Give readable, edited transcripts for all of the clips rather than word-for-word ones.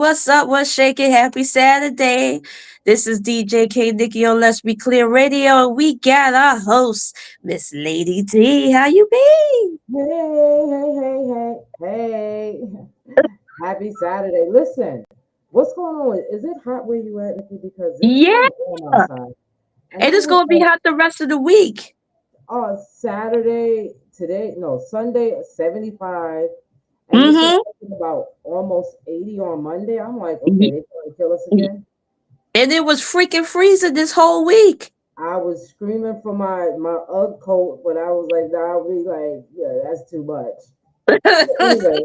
What's up? What's shaking? Happy Saturday. This is DJ K Nikki on Let's Be Clear Radio. We got our host, Miss Lady D. How you be? Hey. Happy Saturday. Listen, what's going on? Is it hot where you at, Nikki? Because it's Yeah. kind of warm outside. And And I it's woke gonna be up hot the rest of the week. Saturday, today, no, Sunday, 75. And you said Mm-hmm. something about almost 80 on Monday. I'm like, okay, they trying to kill us again. And it was freaking freezing this whole week. I was screaming for my UGG coat, but I was like, nah, I'll be like, yeah, that's too much. But anyway,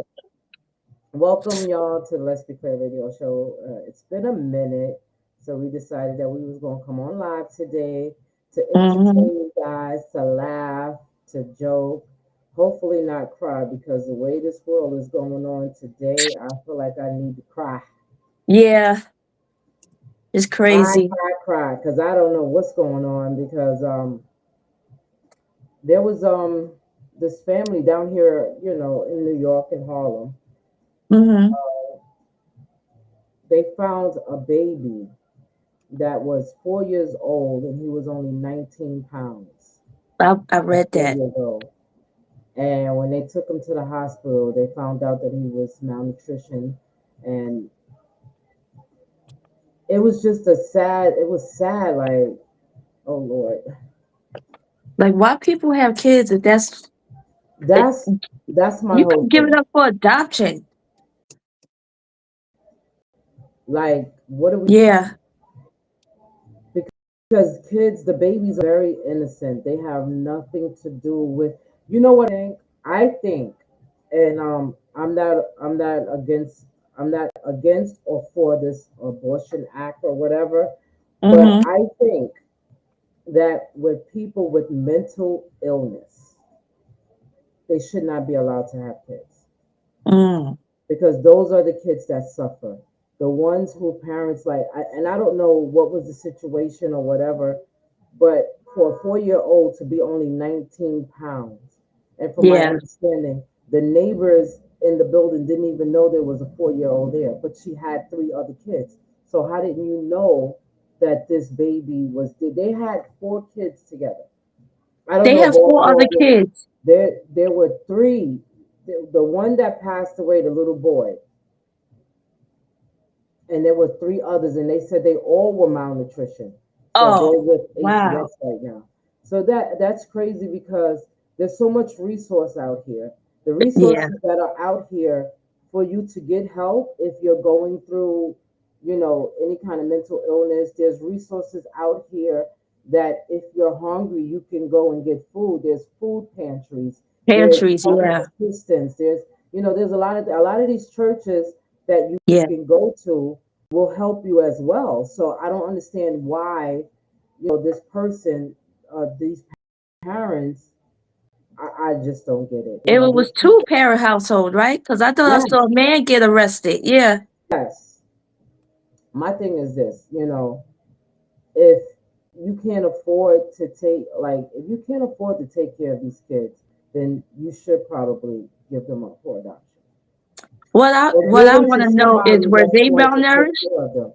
welcome y'all to the Let's Be Clear Radio Show. It's been a minute, so we decided that we was gonna come on live today to Mm-hmm. entertain you guys, to laugh, to joke, hopefully not cry because the way this world is going on today, I feel like I need to cry, Yeah, it's cry, crazy. cry, cry, because I don't know what's going on because there was this family down here, in New York in Harlem. Mm-hmm. They found a baby that was 4 years old and he was only 19 pounds I at read four that. years old. And when they took him to the hospital, they found out that he was malnutrition. And it was sad, like, oh Lord. Like, why people have kids if it, That's that's my you whole can give it thing. up for adoption. Like, what do we, Yeah. because kids, the babies are very innocent. They have nothing to do with, you know what I think? I think, and I'm not against or for this abortion act or whatever, but Mm-hmm. I think that with people with mental illness, they should not be allowed to have kids Mm. because those are the kids that suffer. The ones who parents like, and I don't know what was the situation or whatever, but for a 4 year old to be only 19 pounds, and from my Yeah. understanding, the neighbors in the building didn't even know there was a 4 year old there, but she had three other kids. So how didn't you know that this baby was? They had four kids together. I don't They know have if four other kids. there were three. The one that passed away, the little boy, and there were three others, and they said they all were malnutrition. So they're Oh, with wow. ACS right now. So that's crazy because there's so much resource out here. The Yeah. resources that are out here for you to get help if you're going through, any kind of mental illness. There's resources out here that if you're hungry, you can go and get food. There's food pantries. There's Pantries. help Yeah. assistance. There's a lot of these churches that you Yeah. can go to will help you as well. So I don't understand why, this person, these parents, I just don't get it. It was These two people, parent household, right? Because I thought I yes, saw a man get arrested. Yeah. yes. My thing is this, if you can't afford to if you can't afford to take care of these kids, then you should probably give them up for adoption. Or What give I them want to to know is somebody were that's they going to take malnourished? care of them.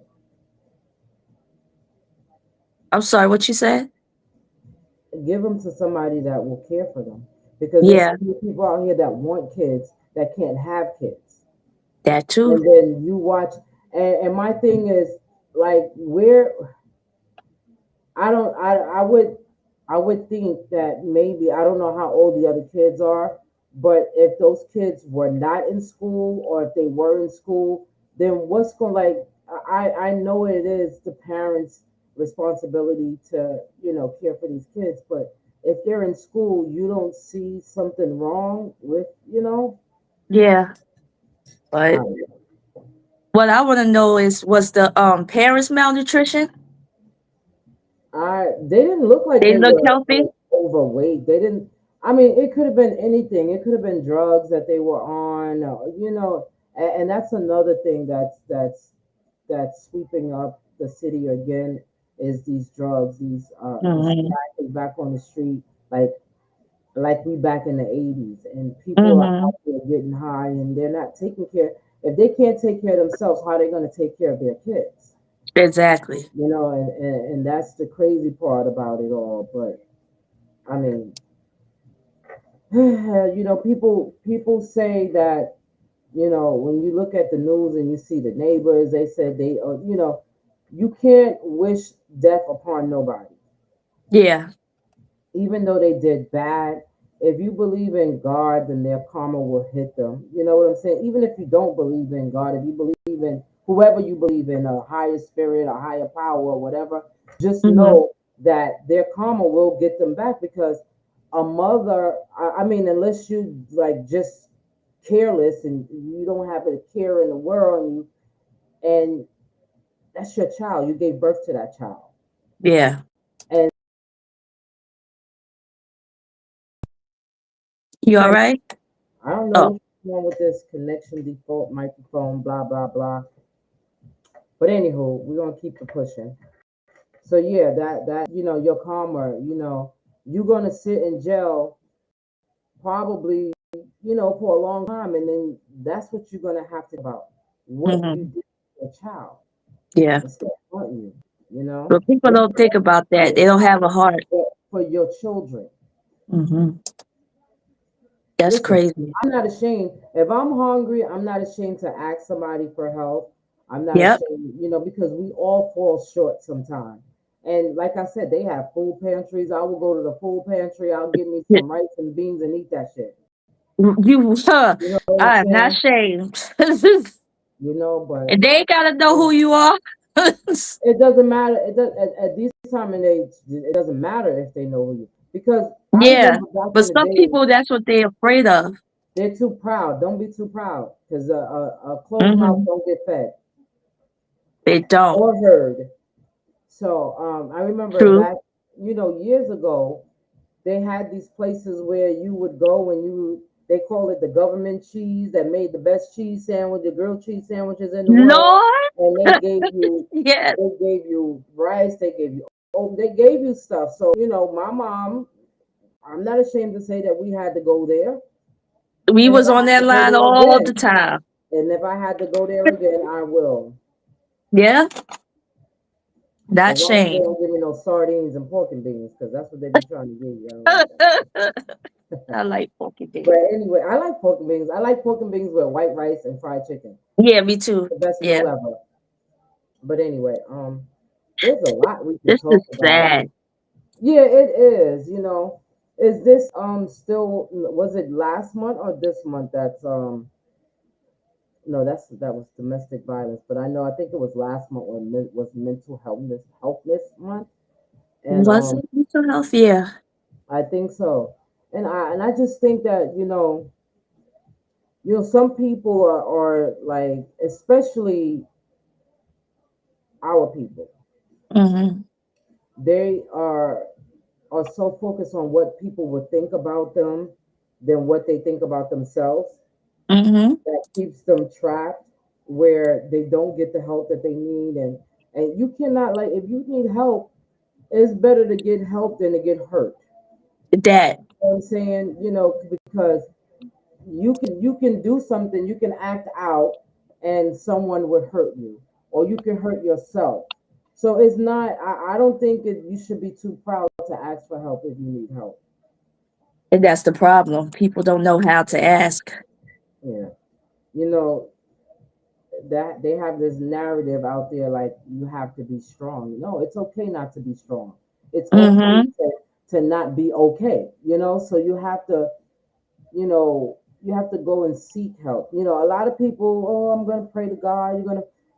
I'm sorry, what you said? Give them to somebody that will care for them because there's so Yeah, many people out here that want kids that can't have kids, that too. and then you watch. And my thing is, like, where I don't I would think that maybe, I don't know how old the other kids are, but if those kids were not in school or if they were in school, then what's going, like, I know it is the parents' responsibility to, care for these kids, but if they're in school, you don't see something wrong with, Yeah, but um, what I want to know is was the parents malnutrition? they didn't look like They they look were healthy. overweight. They didn't. I mean, it could have been anything. It could have been drugs that they were on, and that's another thing that's sweeping up the city again is these drugs. This Hmm. crack is back on the street, like we back in the 80s, and people are Hmm. out there getting high, and they're not taking care. If they can't take care of themselves, how are they going to take care of their kids? Exactly. And that's the crazy part about it all. But I mean, people say that, when you look at the news and you see the neighbors, they said you can't wish death upon nobody, Yeah. even though they did bad. If you believe in God, then their karma will hit them. You know what I'm saying? Even if you don't believe in God, if you believe in whoever you believe in, a higher spirit, a higher power, or whatever, just Hmm. know that their karma will get them back, because a mother, I mean, unless you like just careless and you don't have a care in the world, and that's your child. You gave birth to that child. Yeah. And You all right? I don't know Oh. what's wrong with this connection default microphone, blah blah blah. But anywho, we're gonna keep it pushing. So yeah, that your karma, you're gonna sit in jail probably, for a long time, and then that's what you're gonna have to think about. What you Hmm. did to a child. Yeah. It's gonna haunt you, you know. But people What don't think about that. They don't have a heart. for your children. Hmm. That's Listen, crazy. I'm not ashamed. If I'm hungry, I'm not ashamed to ask somebody for help. I'm not Yep. ashamed, because we all fall short sometimes. And like I said, they have food pantries. I will go to the food pantry. I'll get me Y- some rice and beans and eat that shit. You, You know what I'm I am not saying? ashamed. But And they ain't gotta know who you are. it doesn't matter. It does at this time and age. It doesn't matter if they know who you, because I Yeah. remember back But in the some day. people, that's what they're afraid of. They're too proud. Don't be too proud, because a closed mouth Hmm. don't get fed They don't. or heard. So I remember True. back, years ago, they had these places where you would go and they call it the government cheese, that made the best cheese sandwich, the grilled cheese sandwiches in the world. Lord. And Yes. they gave you rice, they gave you stuff. So, my mom, I'm not ashamed to say that we had to go there. We And if was I on have that to go line there all the again, time. I will. Yeah. Not As long as they shame. don't give me no sardines and pork and beans, because that's what they be trying to give you. I don't like I that. like porky But pig. anyway, I like pork and beans. I like pork and beans with white rice and fried chicken. Yeah, me too. The best Yeah. meal ever. But anyway, there's a lot we could This talk is about. sad. Yeah, it is. Is this still, was it last month or this month? That's no, that was domestic violence. But I think it was last month when was mental healthness month, and Was it mental health? Yeah. I think so. And I just think that, some people are like, especially our people, Hmm. they are so focused on what people would think about them than what they think about themselves, Hmm. that keeps them trapped, where they don't get the help that they need. And you cannot, like, if you need help, it's better to get help than to get hurt. That. You know what I'm saying? Because you can do something, you can act out, and someone would hurt you, or you can hurt yourself. So it's not, I don't think you should be too proud to ask for help if you need help. And that's the problem. People don't know how to ask. Yeah. you know that they have this narrative out there, like, you have to be strong. No, it's okay not to be strong. It's okay Hmm. to not be okay. So you have to go and seek help. A lot of people, oh, I'm going to pray to God.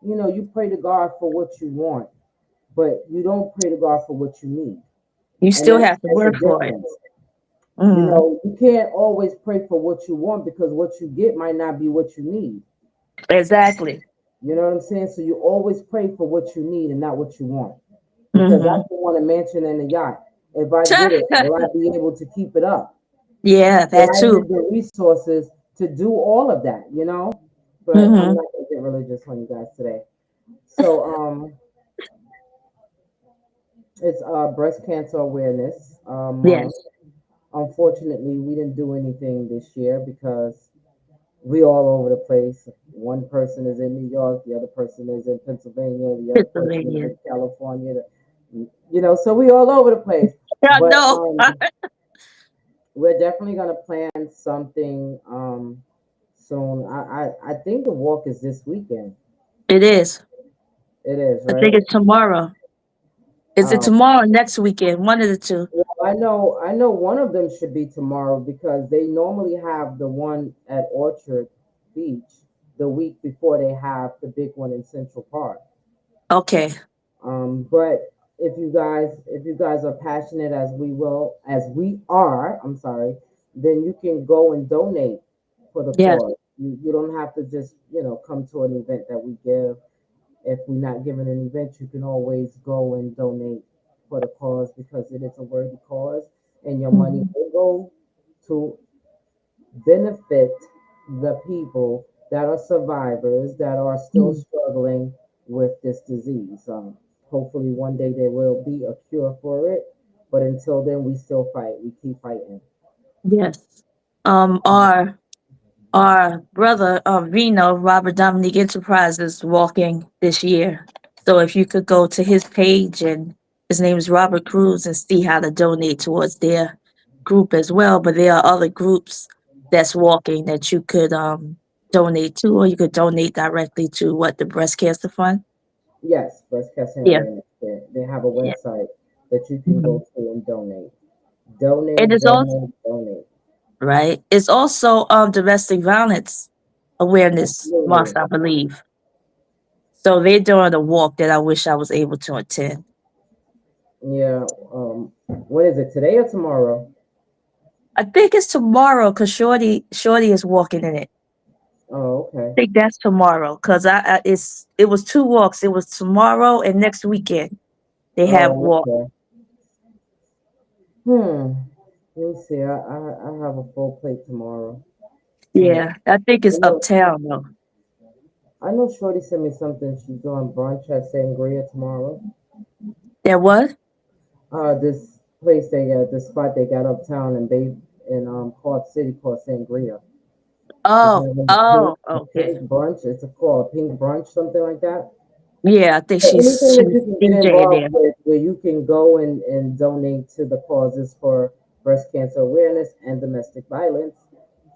You pray to God for what you want, but you don't pray to God for what you need. You And still that's have to that's a work for it. difference. Mm. You can't always pray for what you want, because what you get might not be what you need. Exactly. You know what I'm saying? So you always pray for what you need and not what you want. Because I Hmm. can want a mansion and a yacht. If I get it, will I be able to keep it up? Yeah, Will that I too. have the resources to do all of that? But I'm Hmm. not gonna get religious on you guys today. So it's breast cancer awareness month. Yes. Unfortunately, we didn't do anything this year because we all over the place. One person is in New York, the other person is in Pennsylvania, the other person is Pennsylvania. in California. So we all over the place. I But know. we're definitely gonna plan something soon. I think the walk is this weekend. It is. It is, I think right? it's tomorrow. Is it Um, tomorrow or next weekend? One of the two. well, I know one of them should be tomorrow because they normally have the one at Orchard Beach the week before they have the big one in Central Park. Okay. But if you guys are passionate as we are, I'm sorry, then you can go and donate for the Yes. cause. You don't have to just come to an event that we give. If we're not giving an event, you can always go and donate for the cause because it is a worthy cause, and your money Mhm. will go to benefit the people that are survivors that are still Mhm. struggling with this disease. Hopefully, one day there will be a cure for it, but until then, we still fight. We keep fighting. Yes. Our brother Reno, Robert Dominique Enterprises, walking this year. So if you could go to his page, and his name is Robert Cruz, and see how to donate towards their group as well. But there are other groups that's walking that you could donate to, or you could donate directly to what, the breast cancer fund. Yes, breast cancer Yeah. awareness. They have a Yeah. website that you can go Mhm. to and donate. It Donate, is also donate, donate. right. It's also domestic violence awareness month, Absolutely. I believe. So they're doing a walk that I wish I was able to attend. Yeah. What is it? Today or tomorrow? I think it's tomorrow because Shorty is walking in it. Oh, I okay. think that's tomorrow because it was two walks. It was tomorrow and next weekend. They have Oh, walk. okay. Hmm. Let me see. I have a full plate tomorrow. Hmm. Yeah, I think I it's know. uptown though. I know. Shorty sent me something. She's doing brunch at Sangria tomorrow. There was? This place this spot they got uptown in Clark City called Sangria. She's Oh, having oh, a okay. pink brunch. It's called a pink brunch, something like that. Yeah, I think So anything that she's you can get DJing involved there. with, where you can go and donate to the causes for breast cancer awareness and domestic violence,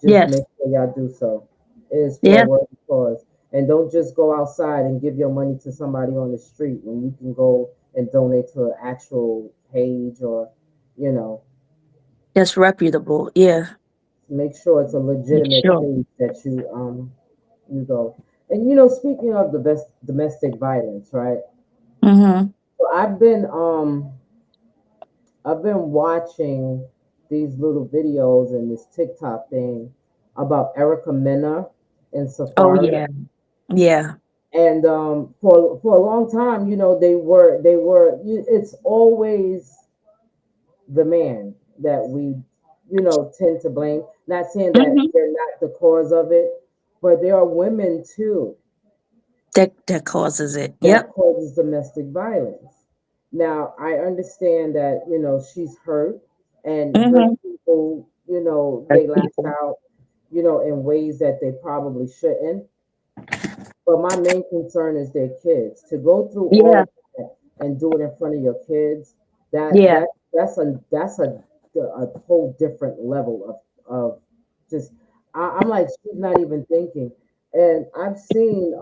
just Yes, make sure y'all do so. It is for a yes, worthy cause. And don't just go outside and give your money to somebody on the street when you can go and donate to an actual page or, you know, that's reputable. Yeah, make sure it's a make legitimate sure. page that you go. And speaking of the best domestic violence, right? Mm-hmm. So I've been watching these little videos and this TikTok thing about Erica Mena and Oh Safari. yeah, yeah. And for a long time, it's always the man that we tend to blame. Not saying that Mm-hmm. they're not the cause of it, but there are women too That causes it. that Yep. causes domestic violence. Now, I understand that, she's hurt and hurt Mm-hmm. people, That's they lash people. out, in ways that they probably shouldn't. But my main concern is their kids. To go through all Yeah, of that and do it in front of your kids, that yeah. that that's a whole different level of just I'm like, she's not even thinking. And I've seen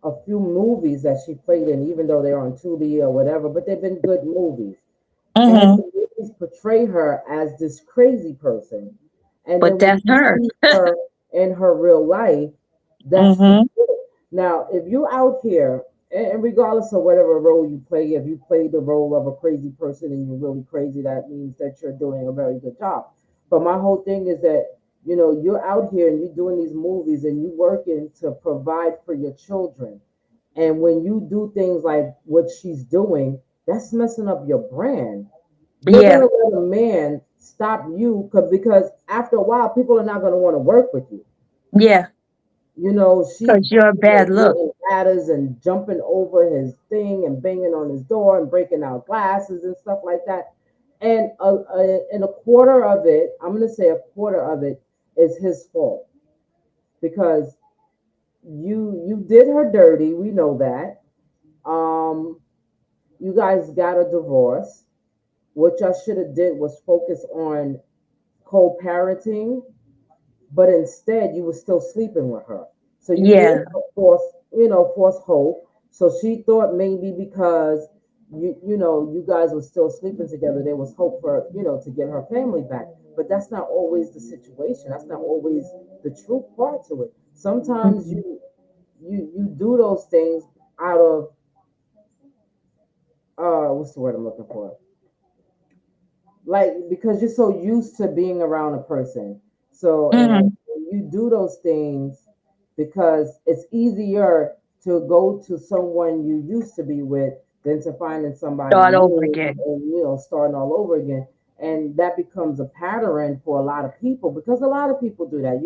a few movies that she played in, even though they're on Tubi or whatever, but they've been good movies. And Mm-hmm. the movies portray her as this crazy person. And But then when that's you her. see her in her real life, that's Mm-hmm. legit. Now, if you out here, and regardless of whatever role you play, if you play the role of a crazy person and you're really crazy, that means that you're doing a very good job. But my whole thing is that, you're out here and you're doing these movies and you're working to provide for your children. And when you do things like what she's doing, that's messing up your brand. You're Yeah, gonna let a man stop you because after a while, people are not gonna want to work with you. yeah. She's Because you're a bad look. getting ladders and jumping over his thing and banging on his door and breaking out glasses and stuff like that. And a quarter of it, I'm gonna say a quarter of it, is his fault because you did her dirty. We know that. Um, you guys got a divorce. What y'all should have did was focus on co-parenting, but instead you were still sleeping with her. So you gave Yeah. her false hope. So she thought maybe because you guys were still sleeping together, there was hope for to get her family back. But that's not always the situation. That's not always the truth part to it. Sometimes Hmm. you do those things out of what's the word I'm looking for? Like because you're so used to being around a person. So and Hmm. you do those things because it's easier to go to someone you used to be with than to finding somebody Start over new again. and starting all over again. And that becomes a pattern for a lot of people because a lot of people do that.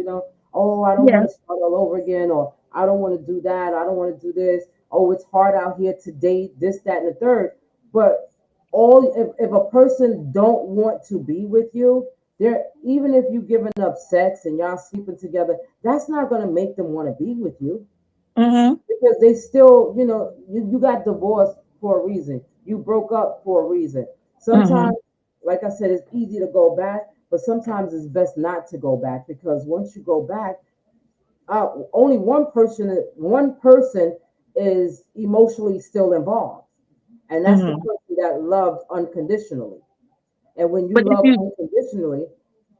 Oh, I don't want Yeah. to start all over again, or I don't want to do that. I don't want to do this. Oh, it's hard out here to date this, that, and the third. But if a person don't want to be with you, they're even if you giving up sex and y'all sleeping together, that's not going to make them want to be with you Hmm. because they still, you got divorced for a reason. You broke up for a reason. Hmm. Sometimes, like I said, it's easy to go back, but sometimes it's best not to go back because once you go back, only one person is emotionally still involved, and that's the Hmm. person that loved unconditionally. And when you But if love you, unconditionally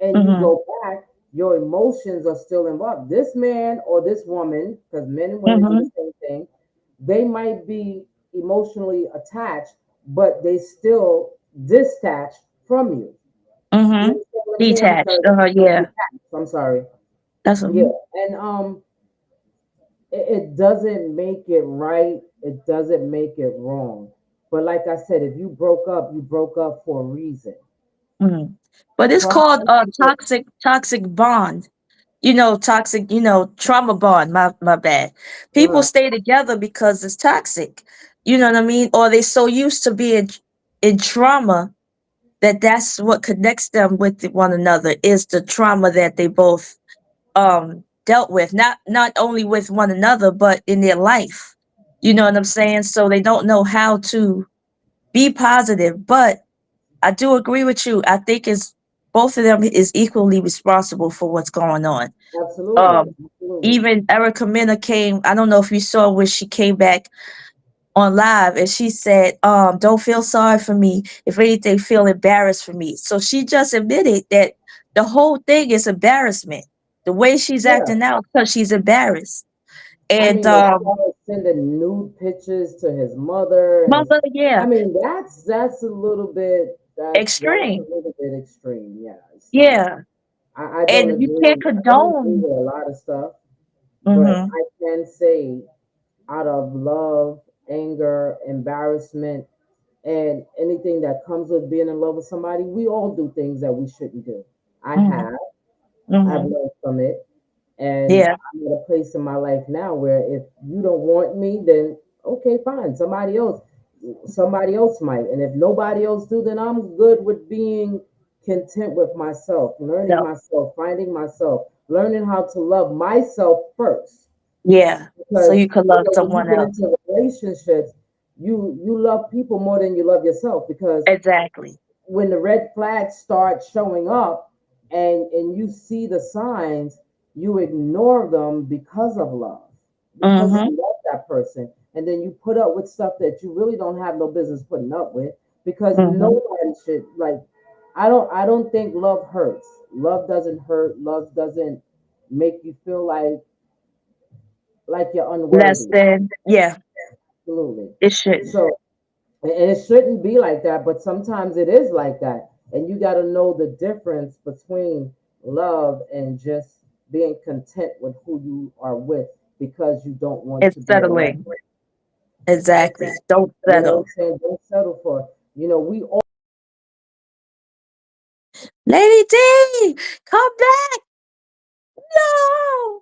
and you hmm, go back, your emotions are still involved. This man or this woman, because men and women do the hmm, same thing, they might be emotionally attached, but they still detached from you. You hmm, understand what I'm saying? detached. Because Yeah. detached, I'm sorry. That's Yeah. what. And it doesn't make it right. It doesn't make it wrong. But like I said, if you broke up, you broke up for a reason. Mm. But it's called Sometimes a people, toxic bond. Toxic, trauma bond. My bad. People uh, stay together because it's toxic. You know what I mean? Or they so used to being in trauma that that's what connects them with one another is the trauma that they both dealt with. Not only with one another, but in their life. You know what I'm saying? So they don't know how to be positive. But I do agree with you. I think it's both of them is equally responsible for what's going on. absolutely, Um, absolutely. Even Erica Mena came. I don't know if you saw when she came back on live and she said, "Don't feel sorry for me. If anything, feel embarrassed for me." So she just admitted that the whole thing is embarrassment. The way she's Yeah. acting out because she's embarrassed. I And mean, they started sending nude pictures to his mother, and mother, yeah, I mean that's a little bit that's a extreme, little bit extreme. Yeah, it's like yeah, I don't and you agree. can't I don't agree condone. with a lot of stuff, but Hmm. I can say out of love, anger, embarrassment, and anything that comes with being in love with somebody, we all do things that we shouldn't do. I Hmm. have. I've Hmm. learned from it. And Yeah. I'm at a place in my life now where if you don't want me, then okay, fine. Somebody else might. And if nobody else do, then I'm good with being content with myself, learning So myself, finding myself, learning how to love myself first. yeah. So Because you could love when you someone get else. into relationships, you love people more than you love yourself because Exactly. when the red flags start showing up and you see the signs, you ignore them because of love, because Mm-hmm. you love that person, and then you put up with stuff that you really don't have no business putting up with because Mm-hmm. nobody should like. I don't think love hurts. Love doesn't hurt. Love doesn't make you feel like you're Less unworthy. than, yeah, Absolutely. it shouldn't. So and it shouldn't be like that, but sometimes it is like that. And you got to know the difference between love and just being content with who you are with because you don't want It's to be alone. settling. Exactly. Don't You know what settle. I'm saying? Don't settle for, we all Lady D, come back. No.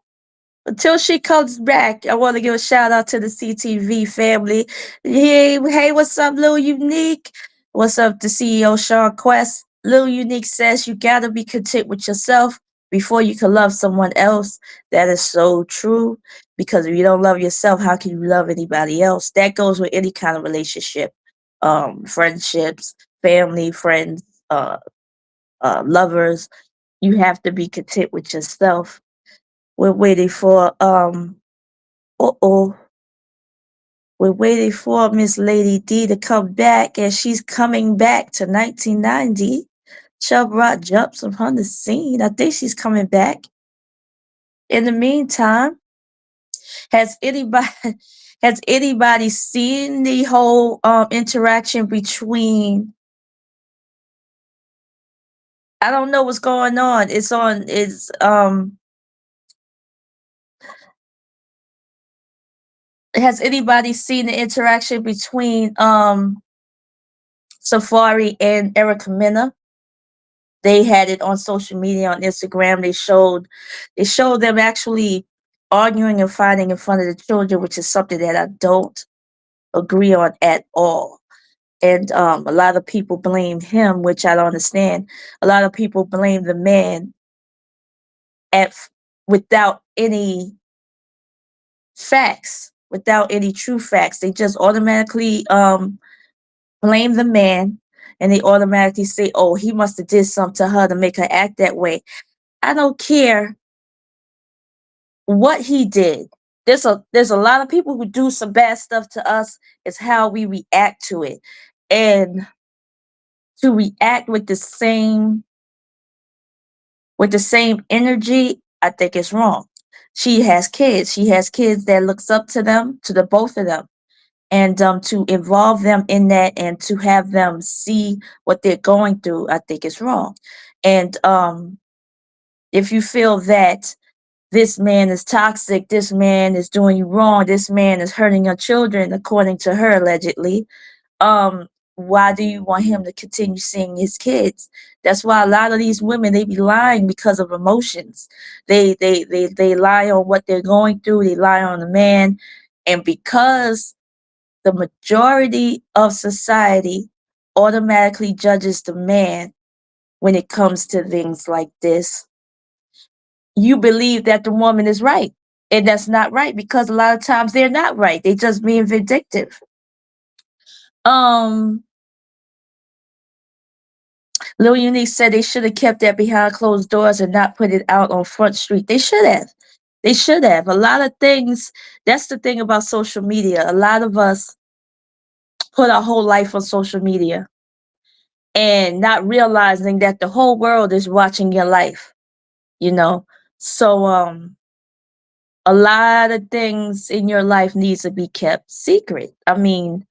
Until she comes back, I want to give a shout out to the CTV family. Hey, what's up, Lil Unique? What's up, the CEO Sean Quest? Lil Unique says you gotta be content with yourself. before you can love someone else. That is so true, because if you don't love yourself, how can you love anybody else? That goes with any kind of relationship, friendships, family, friends, lovers. You have to be content with yourself. We're waiting for uh oh, we're waiting for Miss Lady D to come back, and she's coming back to 1990. Chubb Rock jumps upon the scene. I think she's coming back. In the meantime, has anybody has anybody seen the whole interaction between, I don't know what's going on. It's has anybody seen the interaction between Safari and Erica Mena? They had it on social media, on Instagram. They showed them actually arguing and fighting in front of the children, which is something that I don't agree on at all. And a lot of people blame him, which I don't understand. A lot of people blame the man at without any facts, without any true facts. They just automatically blame the man, and they automatically say, "Oh, he must have did something to her to make her act that way." I don't care what he did. There's a lot of people who do some bad stuff to us. It's how we react to it, and to react with the same energy, I think it's wrong. She has kids. She has kids that looks up to them, to the both of them, and to involve them in that and to have them see what they're going through, I think it's wrong. And if you feel that this man is toxic, this man is doing you wrong, this man is hurting your children, according to her allegedly, um why do you want him to continue seeing his kids? That's why a lot of these women, they be lying because of emotions. They lie on what they're going through, they lie on the man. And because the majority of society automatically judges the man when it comes to things like this, you believe that the woman is right. And that's not right, because a lot of times they're not right. They just being vindictive. Um Lil Unique said they should have kept that behind closed doors and not put it out on Front Street. They should have. They should have. A lot of things, that's the thing about social media. A lot of us put our whole life on social media and not realizing that the whole world is watching your life, you know? So a lot of things in your life needs to be kept secret. I mean,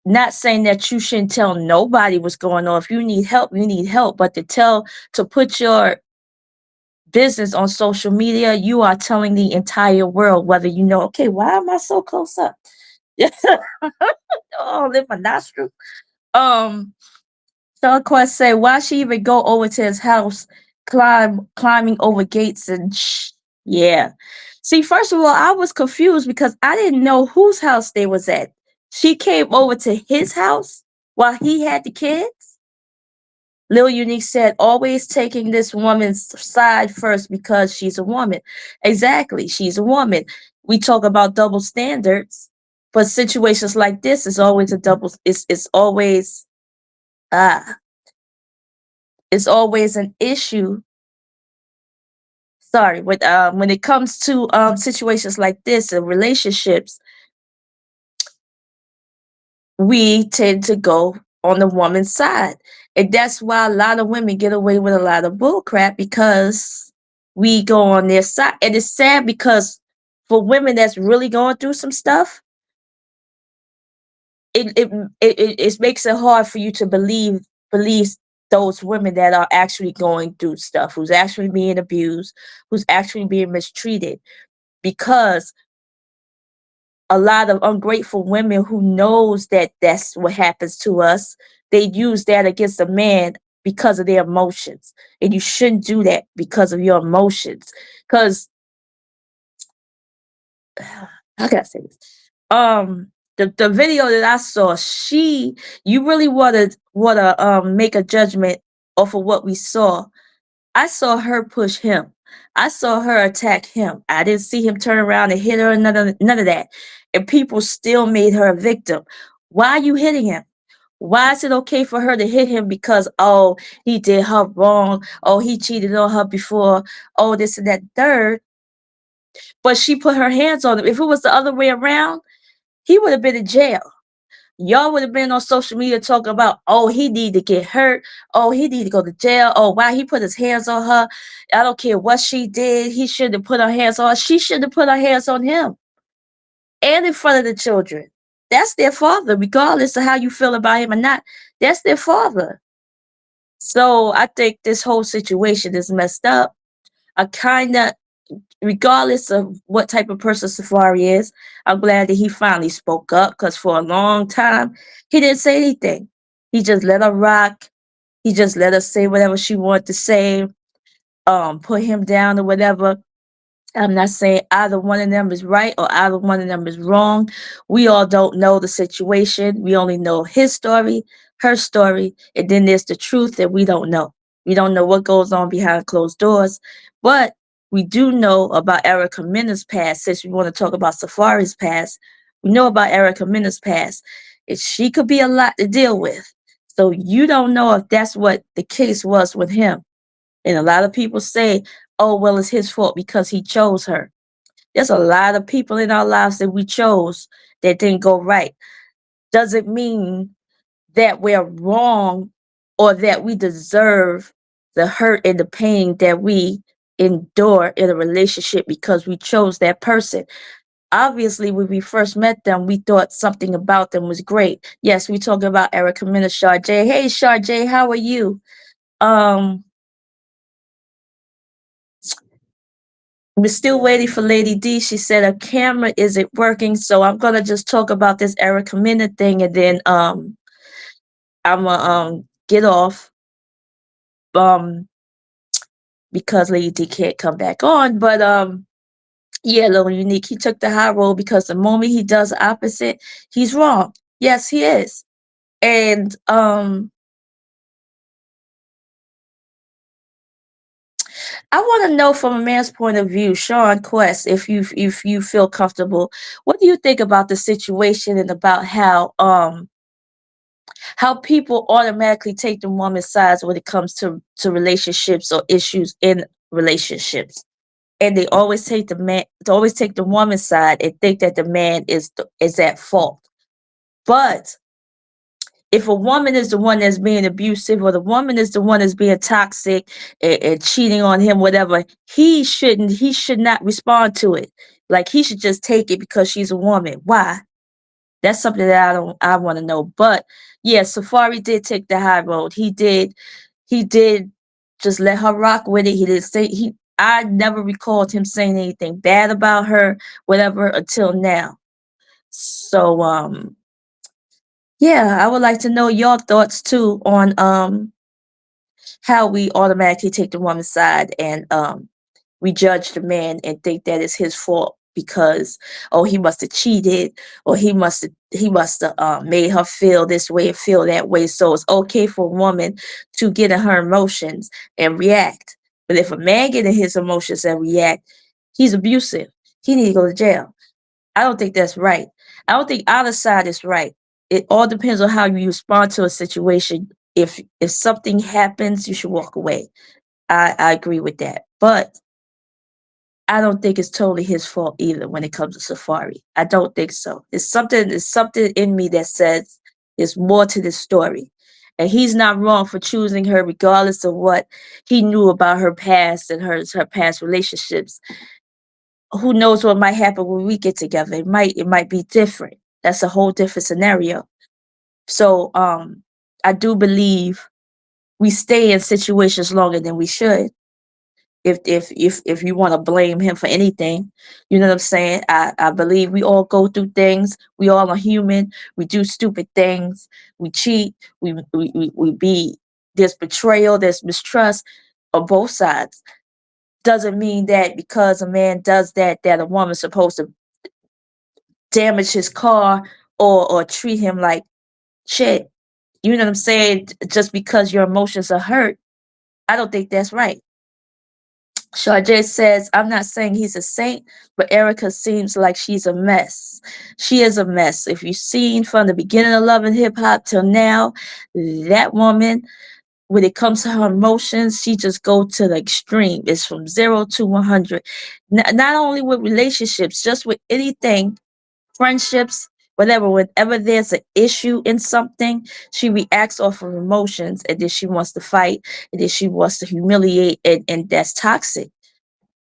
not saying that you shouldn't tell nobody what's going on. If you need help, you need help. But to put your business on social media, you are telling the entire world, whether you know, okay, why am I so close up? Oh, in my nostril. Um, Sean Quest say, why she even go over to his house, climbing over gates and yeah. See, first of all, I was confused because I didn't know whose house they was at. She came over to his house while he had the kids. Lil Unique said, always taking this woman's side first because she's a woman. Exactly, she's a woman. We talk about double standards, but situations like this is always a double. It's always ah, it's always an issue. Sorry, with when it comes to situations like this in relationships, we tend to go on the woman's side. And that's why a lot of women get away with a lot of bull crap, because we go on their side. And it's sad because for women that's really going through some stuff, it makes it hard for you to believe those women that are actually going through stuff, who's actually being abused, who's actually being mistreated, because a lot of ungrateful women who knows that that's what happens to us, they use that against a man because of their emotions. And you shouldn't do that because of your emotions. Because how can I say this? The video that I saw, you really wanna make a judgment off of what we saw. I saw her push him. I saw her attack him. I didn't see him turn around and hit her, none of that. And people still made her a victim. Why are you hitting him? Why is it okay for her to hit him because, oh, he did her wrong? Oh, he cheated on her before. Oh, this and that third. But she put her hands on him. If it was the other way around, he would have been in jail. Y'all would have been on social media talking about, oh, he need to get hurt. Oh, he need to go to jail. Oh, why he put his hands on her. I don't care what she did. He shouldn't have put her hands on her. She shouldn't have put her hands on him. And in front of the children. That's their father, regardless of how you feel about him or not. That's their father. So I think this whole situation is messed up. I kind of, regardless of what type of person Safari is, I'm glad that he finally spoke up because for a long time, he didn't say anything. He just let her rock. He just let her say whatever she wanted to say, put him down or whatever. I'm not saying either one of them is right or either one of them is wrong. We all don't know the situation. We only know his story, her story, and then there's the truth that we don't know. We don't know what goes on behind closed doors, but we do know about Erica Mena's past. Since we want to talk about Safari's past, we know about Erica Mena's past. And she could be a lot to deal with. So you don't know if that's what the case was with him. And a lot of people say, oh, well, it's his fault because he chose her. There's a lot of people in our lives that we chose that didn't go right. Doesn't mean that we're wrong or that we deserve the hurt and the pain that we endure in a relationship because we chose that person. Obviously, when we first met them, we thought something about them was great. Yes, we talking about Erica Mena Sharjay. Hey, Sharjay, how are you? Um, We're still waiting for Lady D. She said her camera isn't working, so I'm gonna just talk about this Erica Mena thing, and then I'm gonna get off um because Lady D can't come back on. But yeah, Little Unique, he took the high road because the moment he does the opposite, he's wrong. Yes, he is. And I want to know from a man's point of view, Sean Quest, if you feel comfortable, what do you think about the situation and about how people automatically take the woman's sides when it comes to relationships or issues in relationships, and they always take the woman's side and think that the man is at fault. But if a woman is the one that's being abusive or the woman is the one that's being toxic and cheating on him, whatever, he should not respond to it. Like he should just take it because she's a woman. Why? That's something that I want to know. But yeah, Safari did take the high road. He did just let her rock with it. He didn't say he I never recalled him saying anything bad about her, whatever, until now. So yeah, I would like to know your thoughts too on how we automatically take the woman's side and we judge the man and think that it's his fault because oh he must have cheated or he must have made her feel this way and feel that way. So it's okay for a woman to get in her emotions and react. But if a man get in his emotions and react, he's abusive. He need to go to jail. I don't think that's right. I don't think either side is right. It all depends on how you respond to a situation. If something happens, you should walk away. I agree with that. But I don't think it's totally his fault either when it comes to Safari. I don't think so. There's something in me that says there's more to this story. And he's not wrong for choosing her regardless of what he knew about her past and her past relationships. Who knows what might happen when we get together? It might be different. That's a whole different scenario. So I do believe we stay in situations longer than we should. If you want to blame him for anything, you know what I'm saying? I believe we all go through things. We all are human. We do stupid things. We cheat. We be there's betrayal, there's mistrust on both sides. Doesn't mean that because a man does that that a woman's supposed to damage his car or treat him like shit. You know what I'm saying? Just because your emotions are hurt, I don't think that's right. Sharjay says, I'm not saying he's a saint, but Erica seems like she's a mess. She is a mess. If you've seen from the beginning of Love and Hip Hop till now, that woman, when it comes to her emotions, she just go to the extreme. It's from 0 to 100. Not only with relationships, just with anything, friendships, whatever. Whenever there's an issue in something, she reacts off of emotions, and then she wants to fight, and then she wants to humiliate, and that's toxic.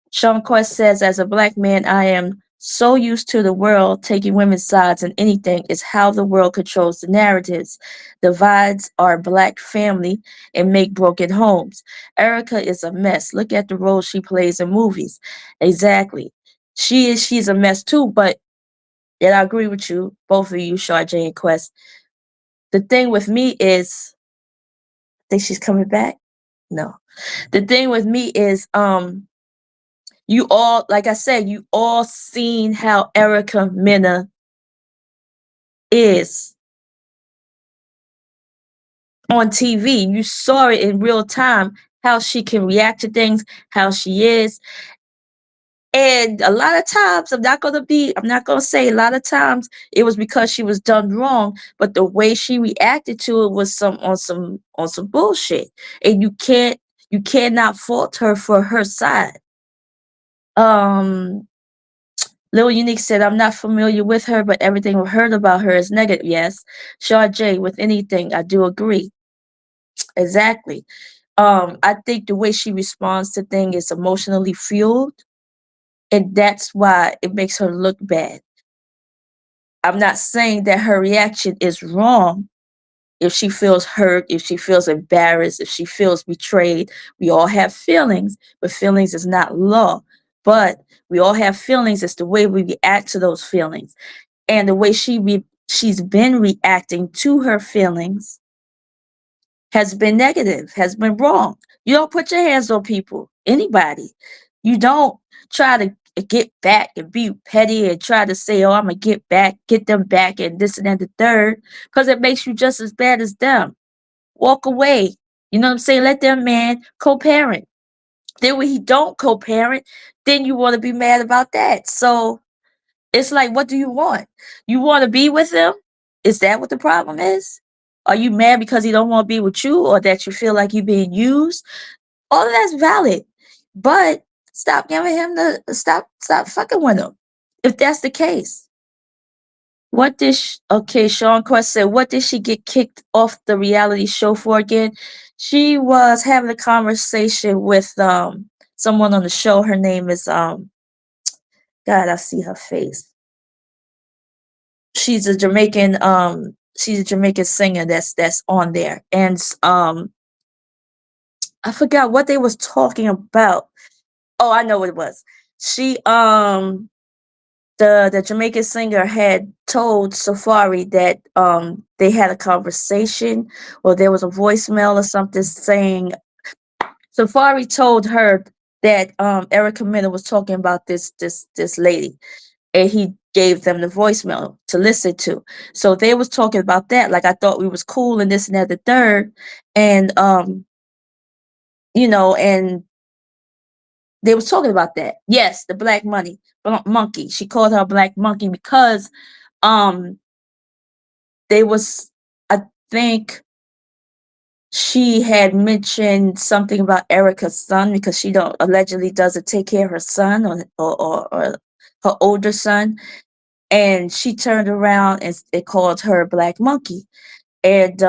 Sean Quest says, as a black man, I am so used to the world taking women's sides in anything. It's how the world controls the narratives, divides our black family, and make broken homes. Erica is a mess. Look at the role she plays in movies. Exactly. She's a mess too, but and I agree with you, both of you, Sharjay and Quest. The thing with me is, I think she's coming back. No. The thing with me is, you all, like I said, you all seen how Erica Mena is on TV. You saw it in real time, how she can react to things, how she is. And a lot of times, I'm not gonna say a lot of times it was because she was done wrong, but the way she reacted to it was some bullshit. And you cannot fault her for her side. Um Lil Unique said, I'm not familiar with her, but everything I've heard about her is negative. Yes. Shaw J, with anything, I do agree. Exactly. I think the way she responds to things is emotionally fueled, and that's why it makes her look bad. I'm not saying that her reaction is wrong. If she feels hurt, if she feels embarrassed, if she feels betrayed, we all have feelings, but feelings is not law. But we all have feelings. It's the way we react to those feelings. And the way she's been reacting to her feelings has been negative, has been wrong. You don't put your hands on people, anybody. You don't try to get back and be petty and try to say, oh, I'm gonna get them back, and this and that, the third, because it makes you just as bad as them. Walk away. You know what I'm saying? Let that man co-parent. Then when he don't co-parent, then you want to be mad about that. So it's like, what do you want? You want to be with him? Is that what the problem is? Are you mad because he don't want to be with you, or that you feel like you're being used? All of that's valid, but stop giving him the stop fucking with him. If that's the case, okay? Sean Quest said, what did she get kicked off the reality show for again? She was having a conversation with someone on the show. Her name is God, I see her face. She's a Jamaican singer that's on there. And I forgot what they was talking about. Oh, I know what it was. She the Jamaican singer had told Safari that they had a conversation, or there was a voicemail or something saying, Safari told her that Erica Mena was talking about this lady, and he gave them the voicemail to listen to. So they was talking about that. Like, I thought we was cool and this and that, the third. And and they was talking about that. Yes, the black monkey. She called her a black monkey because um they was, I think she had mentioned something about Erica's son, because she don't allegedly doesn't take care of her son, or her older son. And she turned around and it called her a black monkey. And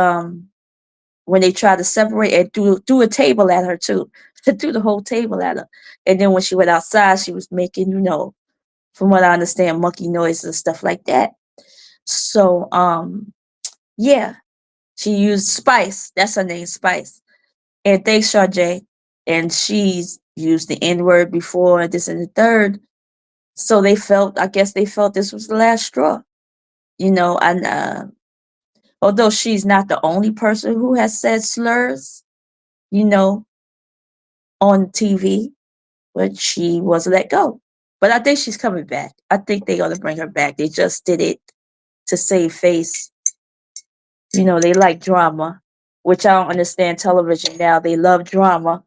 when they tried to separate, and threw a table at her too, threw the whole table at her. And then when she went outside, she was making, from what I understand, monkey noises and stuff like that. So yeah, she used Spice. That's her name, Spice. And thanks, Sharjay. And she's used the N word before, and this and the third. So I guess they felt this was the last straw. And although she's not the only person who has said slurs, you know, on TV, but she was let go. But I think she's coming back. I think they're gonna bring her back. They just did it to save face. They like drama, which I don't understand television now. They love drama,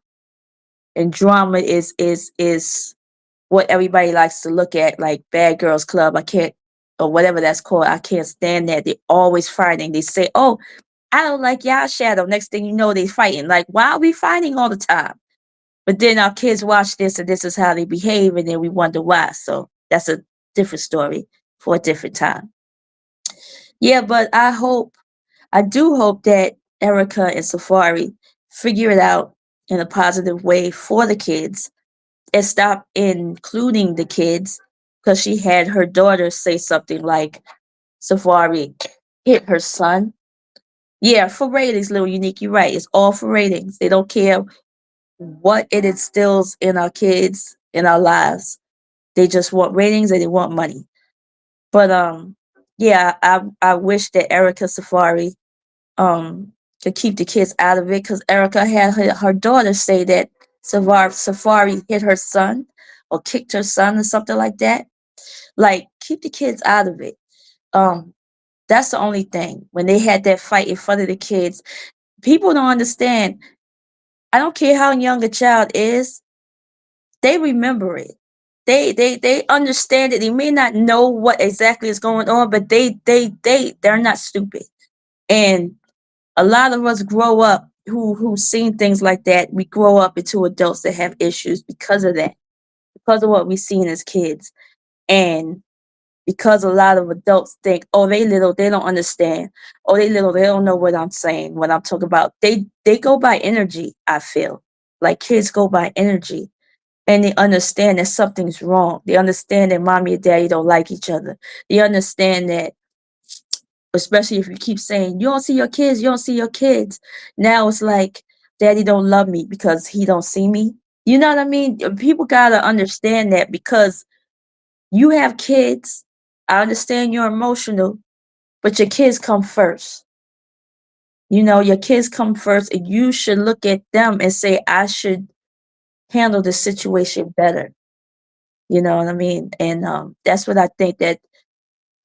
and drama is what everybody likes to look at, like Bad Girls Club. I can't, or whatever that's called. I can't stand that. They always fighting. They say, "Oh, I don't like y'all shadow." Next thing you know, they fighting. Like, why are we fighting all the time? But then our kids watch this, and this is how they behave, and then we wonder why. So that's a different story for a different time. Yeah, but I do hope that Erica and Safari figure it out in a positive way for the kids and stop including the kids, because she had her daughter say something like Safari hit her son. Yeah, for ratings, little unique. You're right. It's all for ratings. They don't care what it instills in our kids, in our lives. They just want ratings and they want money. But yeah, I wish that Erica Safari to keep the kids out of it, because Erica had her daughter say that Safari hit her son or kicked her son or something like that. Like, keep the kids out of it. Um, that's the only thing. When they had that fight in front of the kids, people don't understand. I don't care how young a child is, they remember it. They understand it. They may not know what exactly is going on, but they're not stupid. And a lot of us grow up who've seen things like that. We grow up into adults that have issues because of that, because of what we've seen as kids, and because a lot of adults think, oh, they little, they don't understand. Oh, they little, they don't know what I'm saying, what I'm talking about. They go by energy. I feel like kids go by energy, and they understand that something's wrong. They understand that mommy and daddy don't like each other. They understand that, especially if you keep saying, you don't see your kids, you don't see your kids. Now it's like, daddy don't love me because he don't see me. You know what I mean? People gotta understand that, because you have kids. I understand you're emotional, but your kids come first. You know, your kids come first, and you should look at them and say, I should handle the situation better. You know what I mean? And that's what I think that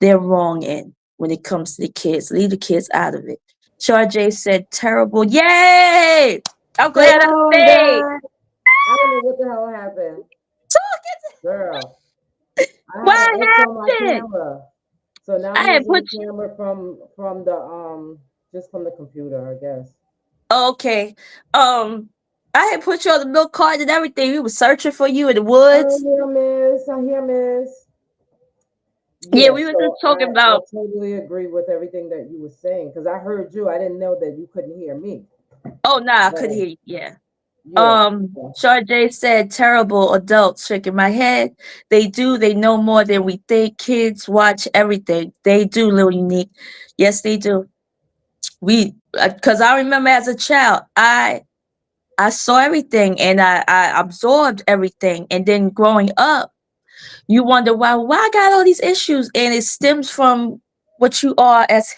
they're wrong in when it comes to the kids. Leave the kids out of it. Char J said terrible. Yay! I'm glad I Hello, I'm stayed. back. I don't know what the hell happened. Girl, I had What an X on my happened? camera. So now I'm I had using put the camera from the just from the computer, I guess. okay. Um, I had put you on the milk cart and everything. We were searching for you in the Oh woods. yeah, miss. I hear miss. Yeah, Yeah, we were so just talking I about. totally agree with everything that you were saying because I heard you. I didn't know that you couldn't hear me. Oh, nah, I But could hear you. Yeah. yeah, yeah. Sharjay said, terrible adults shaking my head. They do. They know more than we think. Kids watch everything. They do, little unique. Yes, they do. We, because I remember as a child, I saw everything and I absorbed everything. And then growing up, you wonder why I got all these issues, and it stems from what you are as.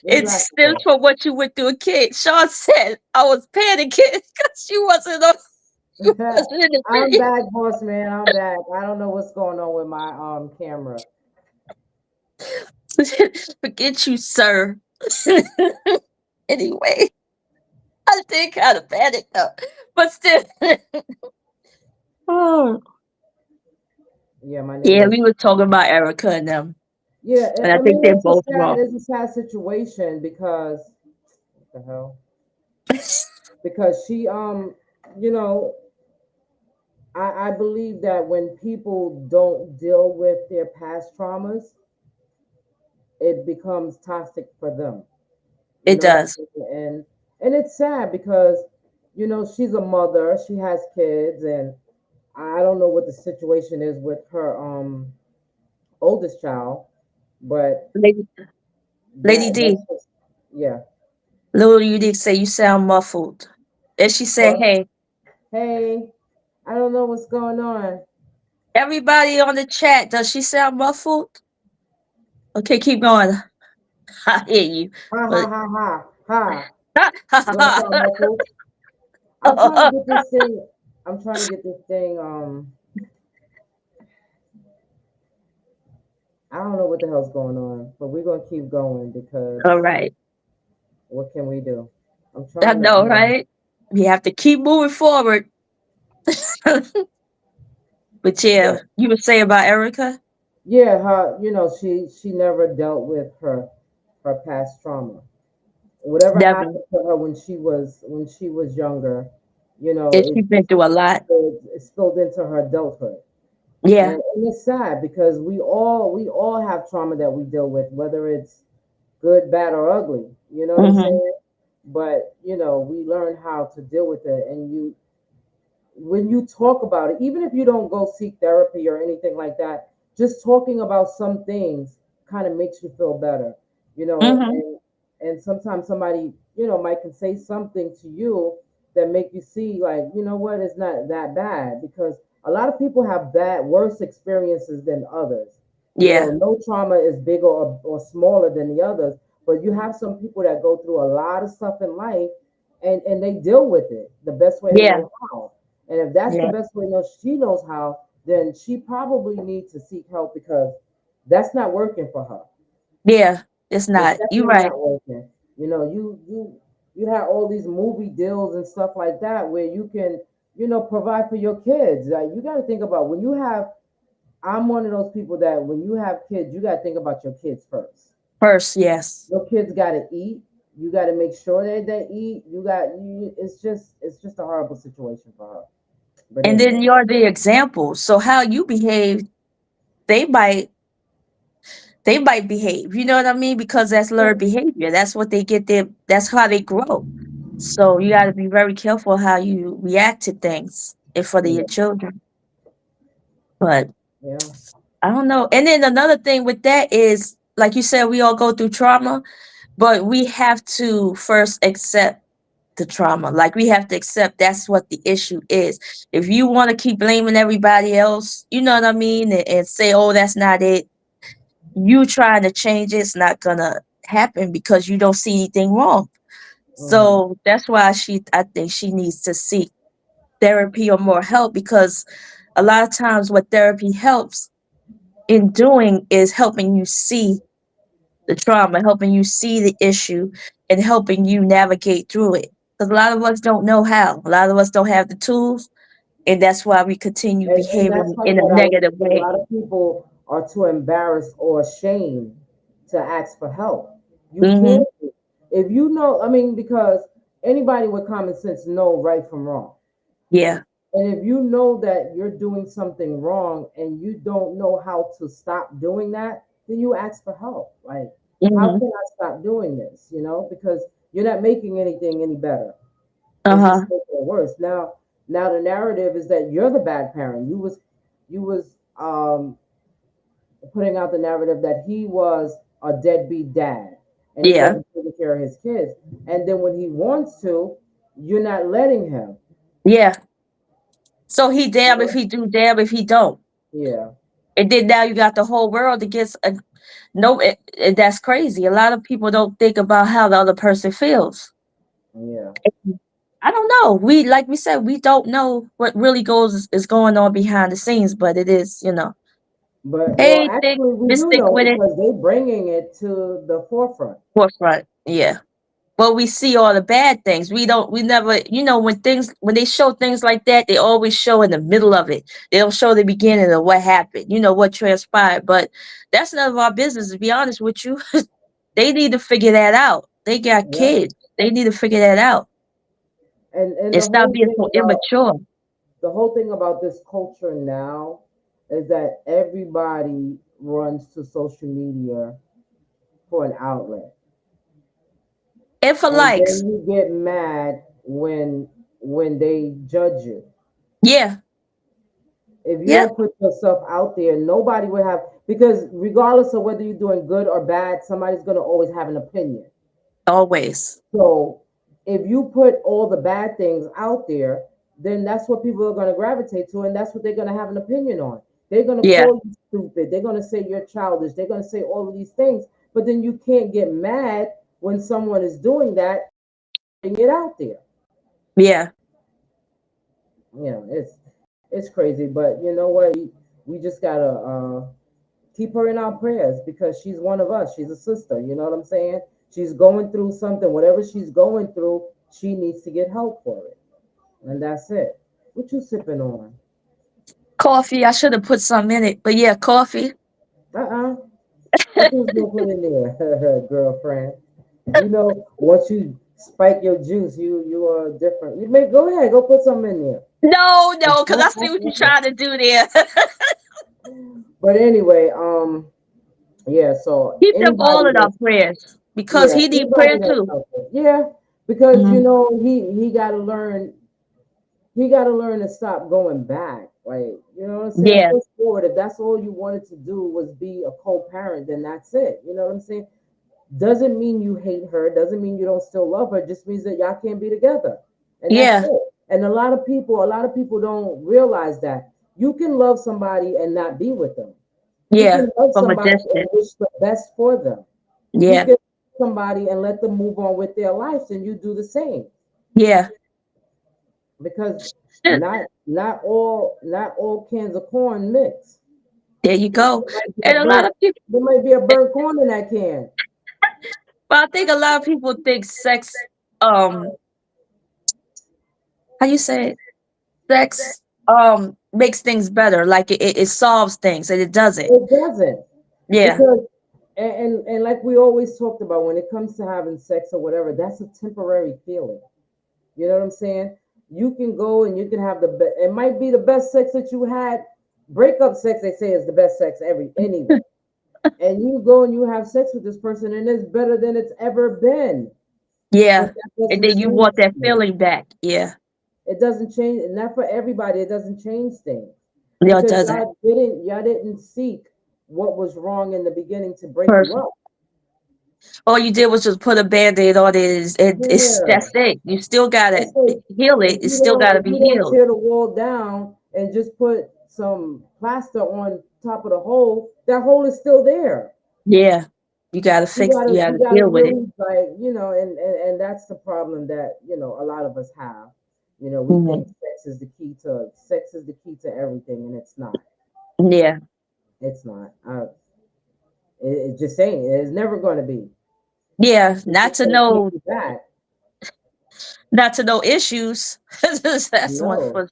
What you It laughing stems for? from what you went through a kid. Sean said I was panicking because she wasn't on. You wasn't in the I'm video. back, boss man. I'm back. I don't know what's going on with my camera. Forget you, sir. Anyway, I did kind of panic though, but still. Oh, Yeah, my yeah, neighbors. we were talking about Erica and them, Yeah, and I I think mean they're both wrong. it's a sad situation because what the hell? Because she you know I believe that when people don't deal with their past traumas, it becomes toxic for them. You It know what I'm does. saying? And it's sad because she's a mother, she has kids, and I don't know what the situation is with her oldest child, but Lady, Lady D, that's just yeah. little you did say you sound muffled. And she said, Well, hey, hey, I don't know what's going on. everybody on the chat, does she sound muffled? Okay, keep going. I hear you. Ha ha But ha ha ha. Do I sound muffled? I'm trying to get this thing. I'm trying to get this thing. I don't know what the hell's going on, but we're gonna keep going because all right. what can we do? I'm I trying to know, right? We have to keep moving forward. But yeah. yeah, you would say about Erica? Yeah, her, she never dealt with her past trauma. Whatever Never. happened to her when she was younger, Yeah, she's been through a lot. it spilled into her adulthood. Yeah. And it's sad because we all have trauma that we deal with, whether it's good, bad, or ugly. You know what I'm Hmm. saying? But we learn how to deal with it, and when you talk about it, even if you don't go seek therapy or anything like that, just talking about some things kind of makes you feel better, Hmm. and sometimes somebody, might can say something to you that make you see like, what, it's not that bad, because a lot of people have worse experiences than others. Yeah. No trauma is bigger or smaller than the others, but you have some people that go through a lot of stuff in life, and they deal with it the best way they Yeah. know how. And if that's the Yeah. best way she knows how, then she probably needs to seek help, because that's not working for her. Yeah. It's It's not. You definitely right. not working. You have all these movie deals and stuff like that where you can, provide for your kids. Like, you got to think about when you have. I'm one of those people that when you have kids, you got to think about your kids first. First, yes. Your kids got to eat. You got to make sure that they eat. It's just a horrible situation for her. But And then anyway. you're the example. So how you behave, they might they might behave. You know what I mean? Because that's learned behavior. That's what they get there. That's how they grow. So you got to be very careful how you react to things in front of your Yeah. children. But Yeah. I don't know. And then another thing with that is, like you said, we all go through trauma, but we have to first accept the trauma. Like we have to accept that's what the issue is. If you want to keep blaming everybody else, you know what I mean, and say, "Oh, that's not it." You trying to change it's not gonna happen because you don't see anything wrong. Hmm. So that's why I think she needs to seek therapy or more help, because a lot of times what therapy helps in doing is helping you see the trauma, helping you see the issue, and helping you navigate through it. Because a lot of us don't know how. A lot of us don't have the tools, and that's why we continue And that's behaving like in a what I was negative saying. A way. lot of people are too embarrassed or ashamed to ask for help. You Hmm. can't, if you know, I mean, because anybody with common sense know right from wrong. Yeah. And if you know that you're doing something wrong and you don't know how to stop doing that, then you ask for help. Like, how Hmm. can I stop doing this? Because you're not making anything any better. Uh It's just huh. making it worse. Now the narrative is that you're the bad parent. You was putting out the narrative that he was a deadbeat dad and he Yeah. wasn't taking care of his kids. And then when he wants to, you're not letting him. Yeah. So he damn if So, he do, damn if he don't. yeah, And then now you got the whole world against no. That's crazy. A lot of people don't think about how the other person feels. yeah. I don't know. We like we said, we don't know what really goes is going on behind the scenes, but it is, But well, hey, thick actually, we do mystic know with it, because they're bringing it to the forefront. forefront. Yeah. But we see all the bad things. We never, when they show things like that, they always show in the middle of it. They don't show the beginning of what happened, what transpired. But that's none of our business, to be honest with you. They need to figure that out. They got Yeah. kids. They need to figure that out And and stop being so immature. the whole thing about this culture now is that everybody runs to social media for an outlet. And for And likes. then you get mad when they judge you. Yeah. If you Yeah. don't put yourself out there, nobody will have, because regardless of whether you're doing good or bad, somebody's going to always have an opinion. Always. So if you put all the bad things out there, then that's what people are going to gravitate to, and that's what they're going to have an opinion on. They're going to Yeah. call you stupid. They're going to say you're childish. They're going to say all of these things. But then you can't get mad when someone is doing that, putting it out there. Yeah. It's crazy. But you know what? We just gotta keep her in our prayers because she's one of us. She's a sister. You know what I'm saying? She's going through something. Whatever she's going through, she needs to get help for it, and that's it. What you sipping on? Coffee. I should have put some in it, but yeah, coffee. Uh-uh. What you was gonna put in there, girlfriend? You know, once you spike your juice, you are different. You may go ahead, go put some in there. No, no, because I see what you're trying to do there. But anyway, yeah. So Keep them anybody all in our that's prayers because yeah, he need anybody prayer that's too. out there, yeah, because Hmm. he got to learn. He got to learn to stop going back. Like, you know what I'm saying? Yeah, Push forward. If that's all you wanted to do was be a co-parent, then that's it. You know what I'm saying? Doesn't mean you hate her. Doesn't mean you don't still love her. It just means that y'all can't be together, and that's yeah, it. And a lot of people don't realize that you can love somebody and not be with them. You yeah. can love From a somebody and distance. wish the best for them. You Yeah, can love somebody and let them move on with their lives, and you do the same, yeah. because Shit. not all cans of corn mix. There you go. There might be a And a lot burnt of people, there might be a burnt corn in that can. but I think a lot of people think sex, um, how you say it? Sex, makes things better. Like it solves things, and it doesn't. It doesn't, Yeah, because and like we always talked about, when it comes to having sex or whatever, that's a temporary feeling. You know what I'm saying? You can go and you can have it might be the best sex that you had. Breakup sex, they say, is the best sex anyway. And you go and you have sex with this person, and it's better than it's ever been. But yeah. that And doesn't then you change want that things. feeling back. Yeah, It doesn't change, and not for everybody. It doesn't change things, no, it because doesn't. y'all didn't seek what was wrong in the beginning to break you Person, up. all you did was just put a band-aid on it. It's Yeah, that's it. You still gotta that's it. heal If it. It's you still don't gotta if be you don't healed. tear the wall down and just put some plaster on top of the hole, that hole is still there. Yeah, you gotta You fix. gotta You you gotta gotta deal with it. really, like, and that's the problem that a lot of us have. We think Hmm. sex is the key to everything, and it's not. Yeah, It's not. It just ain't. It's never going to be. yeah. It's just going to take you back. Not to know issues. That's one No, for.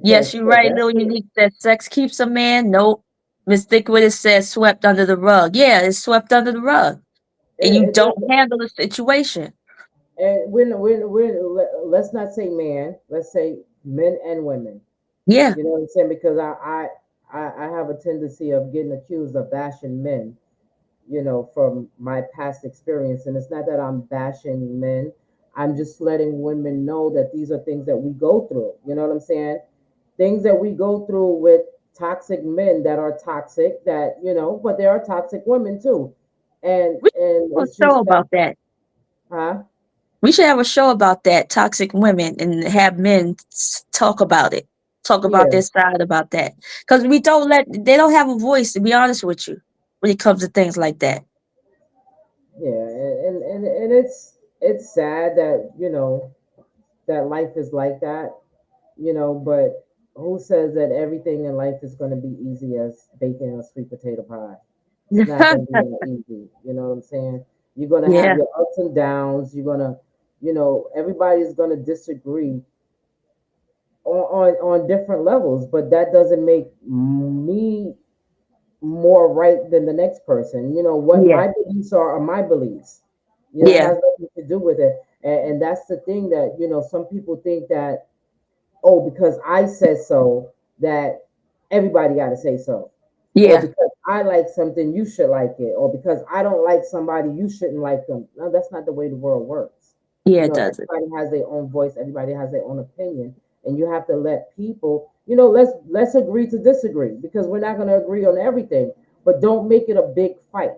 Yes, because you're shit, right, that's Lil it. Unique. That sex keeps a man. Nope. Miss Thick with it says swept under the rug. Yeah, it's swept under the rug, and you It don't doesn't. handle the situation. And let's not say man. Let's say men and women. Yeah, You know what I'm saying? Because I have a tendency of getting accused of bashing men, from my past experience. And it's not that I'm bashing men. I'm just letting women know that these are things that we go through. You know what I'm saying? Things that we go through with toxic men that are toxic, but there are toxic women too. we And should have it's a show just that, about that. huh? We should have a show about that toxic women and have men talk about it. Talk about Yeah, their side about that because they don't have a voice. To be honest with you, when it comes to things like that. yeah. And it's sad that, that life is like that, but who says that everything in life is going to be easy as baking a sweet potato pie? It's not going to be that easy. You know what I'm saying? You're going to have Yeah, your ups and downs. You're going to, everybody's going to disagree on different levels, but that doesn't make me more right than the next person. What yeah, my beliefs are my beliefs. It yeah, has nothing to do with it. And that's the thing that, some people think that, oh, because I said so, that everybody got to say so. Or yeah, because I like something, you should like it. Or because I don't like somebody, you shouldn't like them. No, that's not the way the world works. yeah. It does it. Everybody has their own voice. Everybody has their own opinion, and you have to let people. Let's agree to disagree, because we're not going to agree on everything. But don't make it a big fight.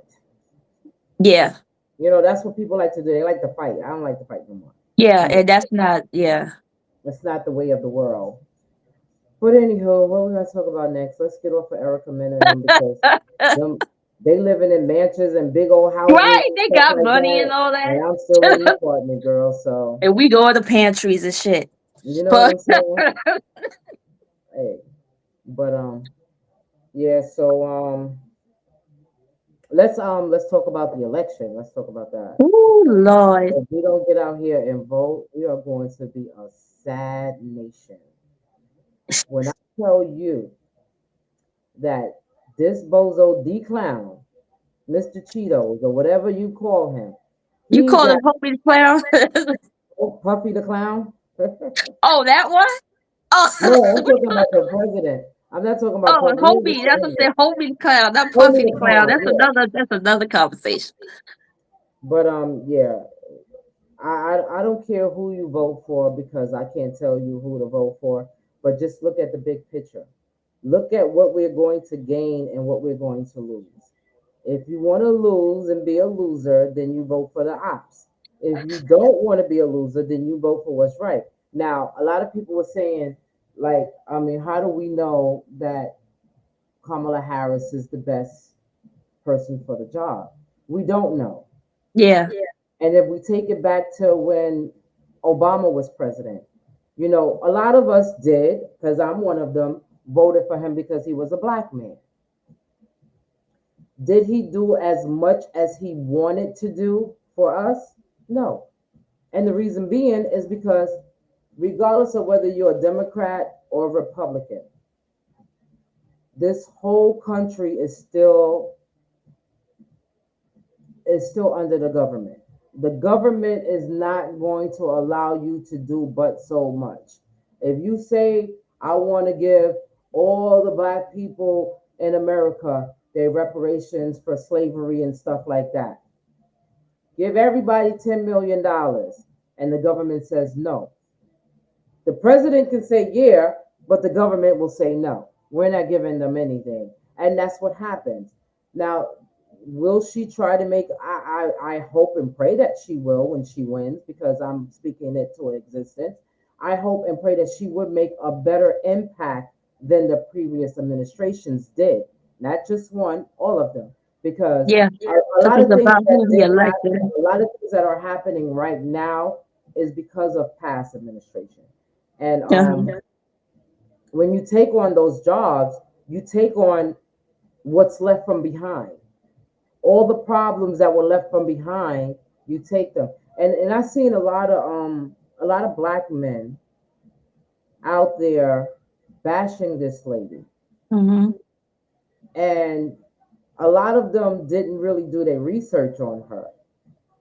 Yeah, That's what people like to do. They like to fight. I don't like to fight no more. yeah, You know, and that's not. Yeah. it's not the way of the world. But anywho, what we gonna talk about next? Let's get off of Erica Men and them, because them they living in mansions and big old houses Right, and they stuff got like money and that, all and that. I'm still in the apartment, girl. So And we go in the pantries and shit. you know what But I'm saying? Hey, but yeah. So let's talk about the election. Let's talk about that. Oh Lord. If we don't get out here and vote, we are going to be a sad nation. When I tell you that this bozo D clown, Mr. Cheetos or whatever you call him, You he call got him Homie the Clown? Puffy the clown. Oh, that one? Oh, No, I'm what talking you call? about the president. I'm not talking about Oh, Puffy. He ain't Homie. That's saying what I it. said. Homie the Clown, not Homie Puffy the the Clown. clown, That's yeah. another. That's another conversation. But yeah, I don't care who you vote for because I can't tell you who to vote for. But just look at the big picture. Look at what we're going to gain and what we're going to lose. If you want to lose and be a loser, then you vote for the ops. If you don't want to be a loser, then you vote for what's right. Now, a lot of people were saying, like, I mean, how do we know that Kamala Harris is the best person for the job? We don't know. Yeah. And if we take it back to when Obama was president, a lot of us did, because I'm one of them, voted for him because he was a black man. Did he do as much as he wanted to do for us? No. And the reason being is because regardless of whether you're a Democrat or Republican, this whole country is still under the government. The government is not going to allow you to do but so much. If you say, I want to give all the black people in America their reparations for slavery and stuff like that, give everybody $10 million, and the government says no. The president can say yeah, but the government will say no. We're not giving them anything. And that's what happens. Now, will she try to make I hope and pray that she will when she wins, because I'm speaking it to existence. I hope and pray that she would make a better impact than the previous administrations did. Not just one, all of them. Because Yeah. a Because lot it's of things about that who he did elected. happen, a lot of things that are happening right now is because of past administration. And Uh-huh. when you take on those jobs, you take on what's left from behind. All the problems that were left from behind, you take them. And I've seen a lot of black men out there bashing this lady. Hmm. And a lot of them didn't really do their research on her.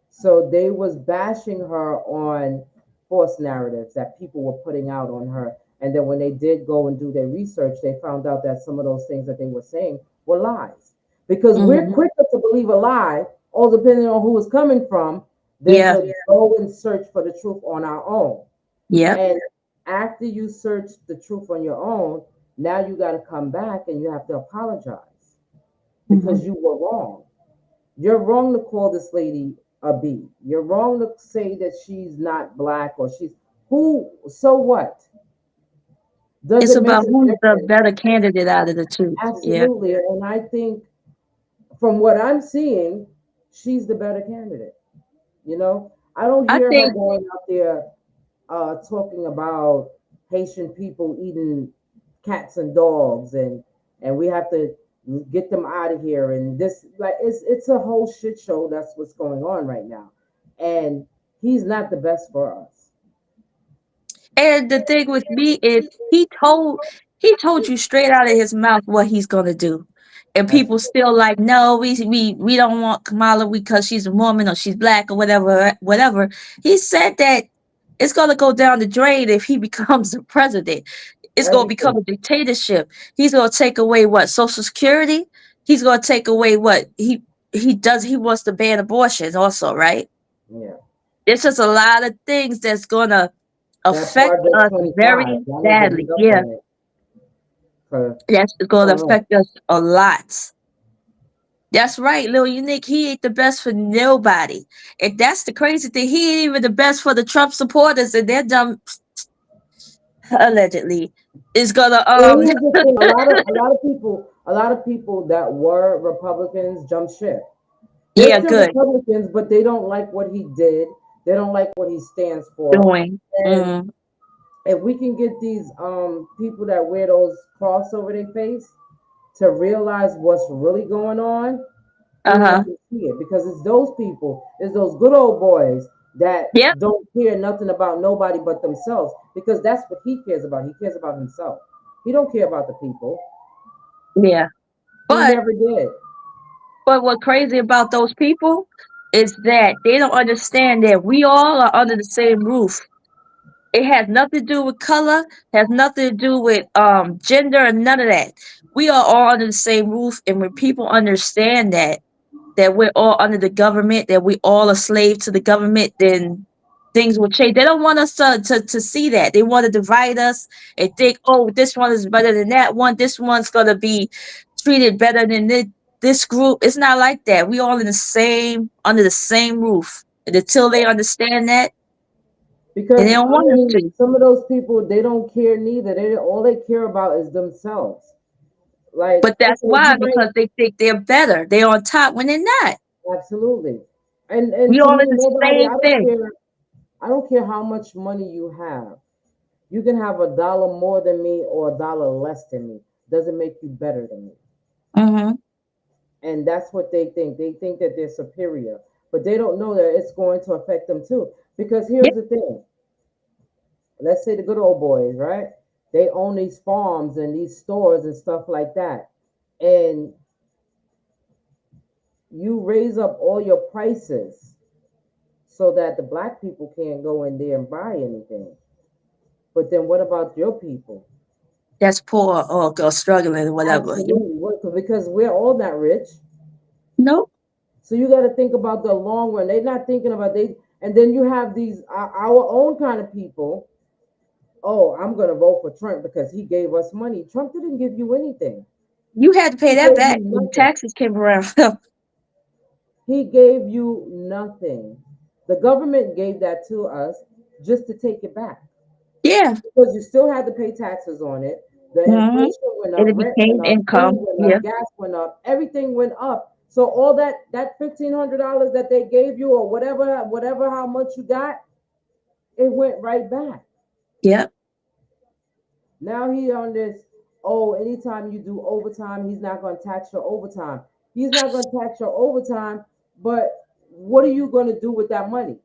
So they was bashing her on false narratives that people were putting out on her. And then when they did go and do their research, they found out that some of those things that they were saying were lies. Because we're Hmm. quicker to believe a lie, all depending on who it's coming from, than Yeah. to go and search for the truth on our own. Yep. And after you search the truth on your own, now you got to come back and you have to apologize Hmm. because you were wrong. You're wrong to call this lady a B. You're wrong to say that she's not black or she's who. So what? Does It's it make about a who's the difference? better candidate out of the two. Yeah. Absolutely. And I think from what I'm seeing, she's the better candidate. I don't I hear her think, going out there talking about Haitian people eating cats and dogs, and we have to get them out of here, and this, like, it's a whole shit show. That's what's going on right now, and he's not the best for us. and the thing with me is he told you straight out of his mouth what he's gonna do, and people Absolutely. still like, no, we don't want Kamala because she's a woman or she's black or whatever. He said that it's gonna go down the drain if he becomes the president. It's gonna become Everything. a dictatorship. He's gonna take away what, Social Security. He's gonna take away what he does. He wants to ban abortion also, right? Yeah. It's just a lot of things that's gonna That affect Project us 25, very I need to badly. read up Yeah, on it. 'Cause that's I gonna don't know. affect us a lot. That's right, Lil Unique. He ain't the best for nobody. And that's the crazy thing. He ain't even the best for the Trump supporters, and they're dumb allegedly. Is gonna Well, here's the thing: a lot of people that were Republicans jumped ship. They're yeah, still good. Republicans, but they don't like what he did. They don't like what he stands for. Doing. And Mm, if we can get these people that wear those cross over their face to realize what's really going on, They don't Uh-huh. let them see it because it's those people, it's those good old boys that Yep. don't care nothing about nobody but themselves because that's what he cares about. He cares about himself. He don't care about the people. Yeah. He But never did. what crazy about those people is that they don't understand that we all are under the same roof. It has nothing to do with color, has nothing to do with gender and none of that. We are all under the same roof, and when people understand that we're all under the government, that we all are slave to the government, then things will change. They don't want us to see that. They want to divide us and think, oh, this one is better than that one. This one's gonna be treated better than this group. It's not like that. We all in the same under the same roof. And until they understand that, and Because they don't I want us mean, to. some of those people they don't care neither. They all they care about is themselves. Like, But that's okay, you why, might because they think they're better. They're on top when they're not. absolutely, and We to all me, in the nobody. same I don't thing. care. I don't care how much money you have. You can have a dollar more than me or a dollar less than me. Doesn't make you better than me. Mm-hmm. And that's what they think. They think that they're superior, but they don't know that it's going to affect them too. Because Yep. here's the thing. Let's say the good old boys, right? They own these farms and these stores and stuff like that. And you raise up all your prices so that the black people can't go in there and buy anything. But then what about your people? That's poor or struggling or whatever. Yeah. Absolutely. Because we're all not rich. Nope. So you got to think about the long run. They're not thinking about they. And then you have these our own kind of people. Oh, I'm gonna vote for Trump because he gave us money. Trump didn't give you anything. You had to pay He that gave you back when nothing. taxes came around. He gave you nothing. The government gave that to us just to take it back Yeah. because you still had to pay taxes on it. The Hmm. inflation went And up, it rent became went up, food income. went Yeah. up, gas went up, everything went up. So all that $1,500 that they gave you or whatever how much you got, it went right back. Yep. Now he on this, oh, anytime you do overtime, he's not going to tax your overtime. He's not going to tax your overtime, but what are you going to do with that money?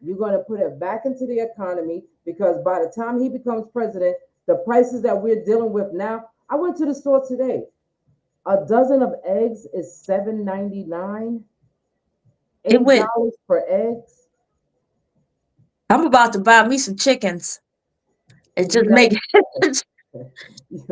You're going to put it back into the economy because by the time he becomes president, the prices that we're dealing with now, I went to the store today. A dozen of eggs is $7.99, It eight went. dollars per eggs. I'm about to buy me some chickens and You just make got it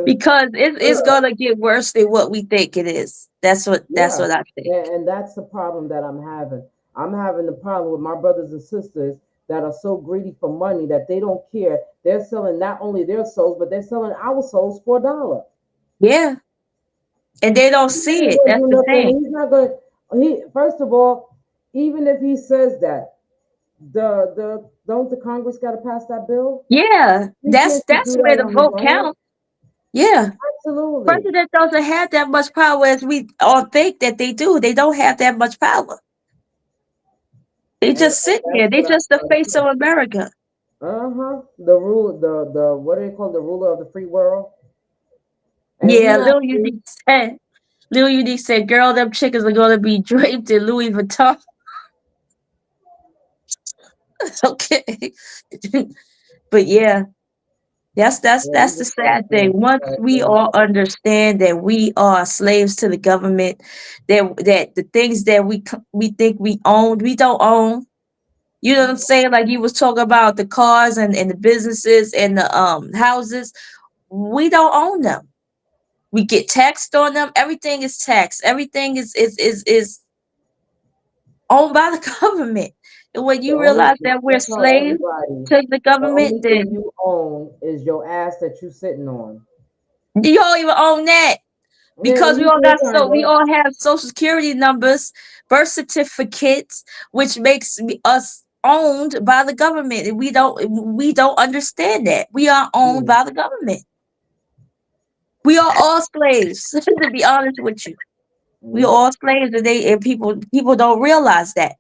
because it's gonna get worse than what we think it is. That's yeah, what I think. and that's the problem that I'm having. I'm having the problem with my brothers and sisters that are so greedy for money that they don't care. They're selling not only their souls, but they're selling our souls for a dollar. Yeah. And they don't He see ain't it. gonna That's do the nothing. thing. He's not gonna. He first of all, even if he says that, the don't the Congress got to pass that bill? Yeah. He can't just That's do where that the on his vote own. counts. Yeah. Absolutely. President doesn't have that much power as we all think that they do. They don't have that much power. They just And sit that's there. They what I just the find face of too. America. The rule, the what do they call the ruler of the free world? And he Yeah, not free. Lil Unique said, girl, them chickens are gonna be draped in Louis Vuitton. Okay. But yeah, Yeah, I'm that's the just trying to sad thing. think. Once Trying to we think. all understand that we are slaves to the government, that the things that we think we own, we don't own. You know what I'm saying? Like you was talking about the cars and the businesses and the houses. We don't own them. We get taxed on them. Everything is taxed. Everything is owned by the government. And when The you only realize that we're I tell slaves everybody, to the the government, only thing then you own is your ass that you sitting on. you don't even own that. Yeah, Because you do kind we of. all have social security numbers, birth certificates, which makes us owned by the government. And we don't understand that. We are owned Mm, by the government. We are all slaves, to be honest with you. We are yep. all slaves and people don't realize that.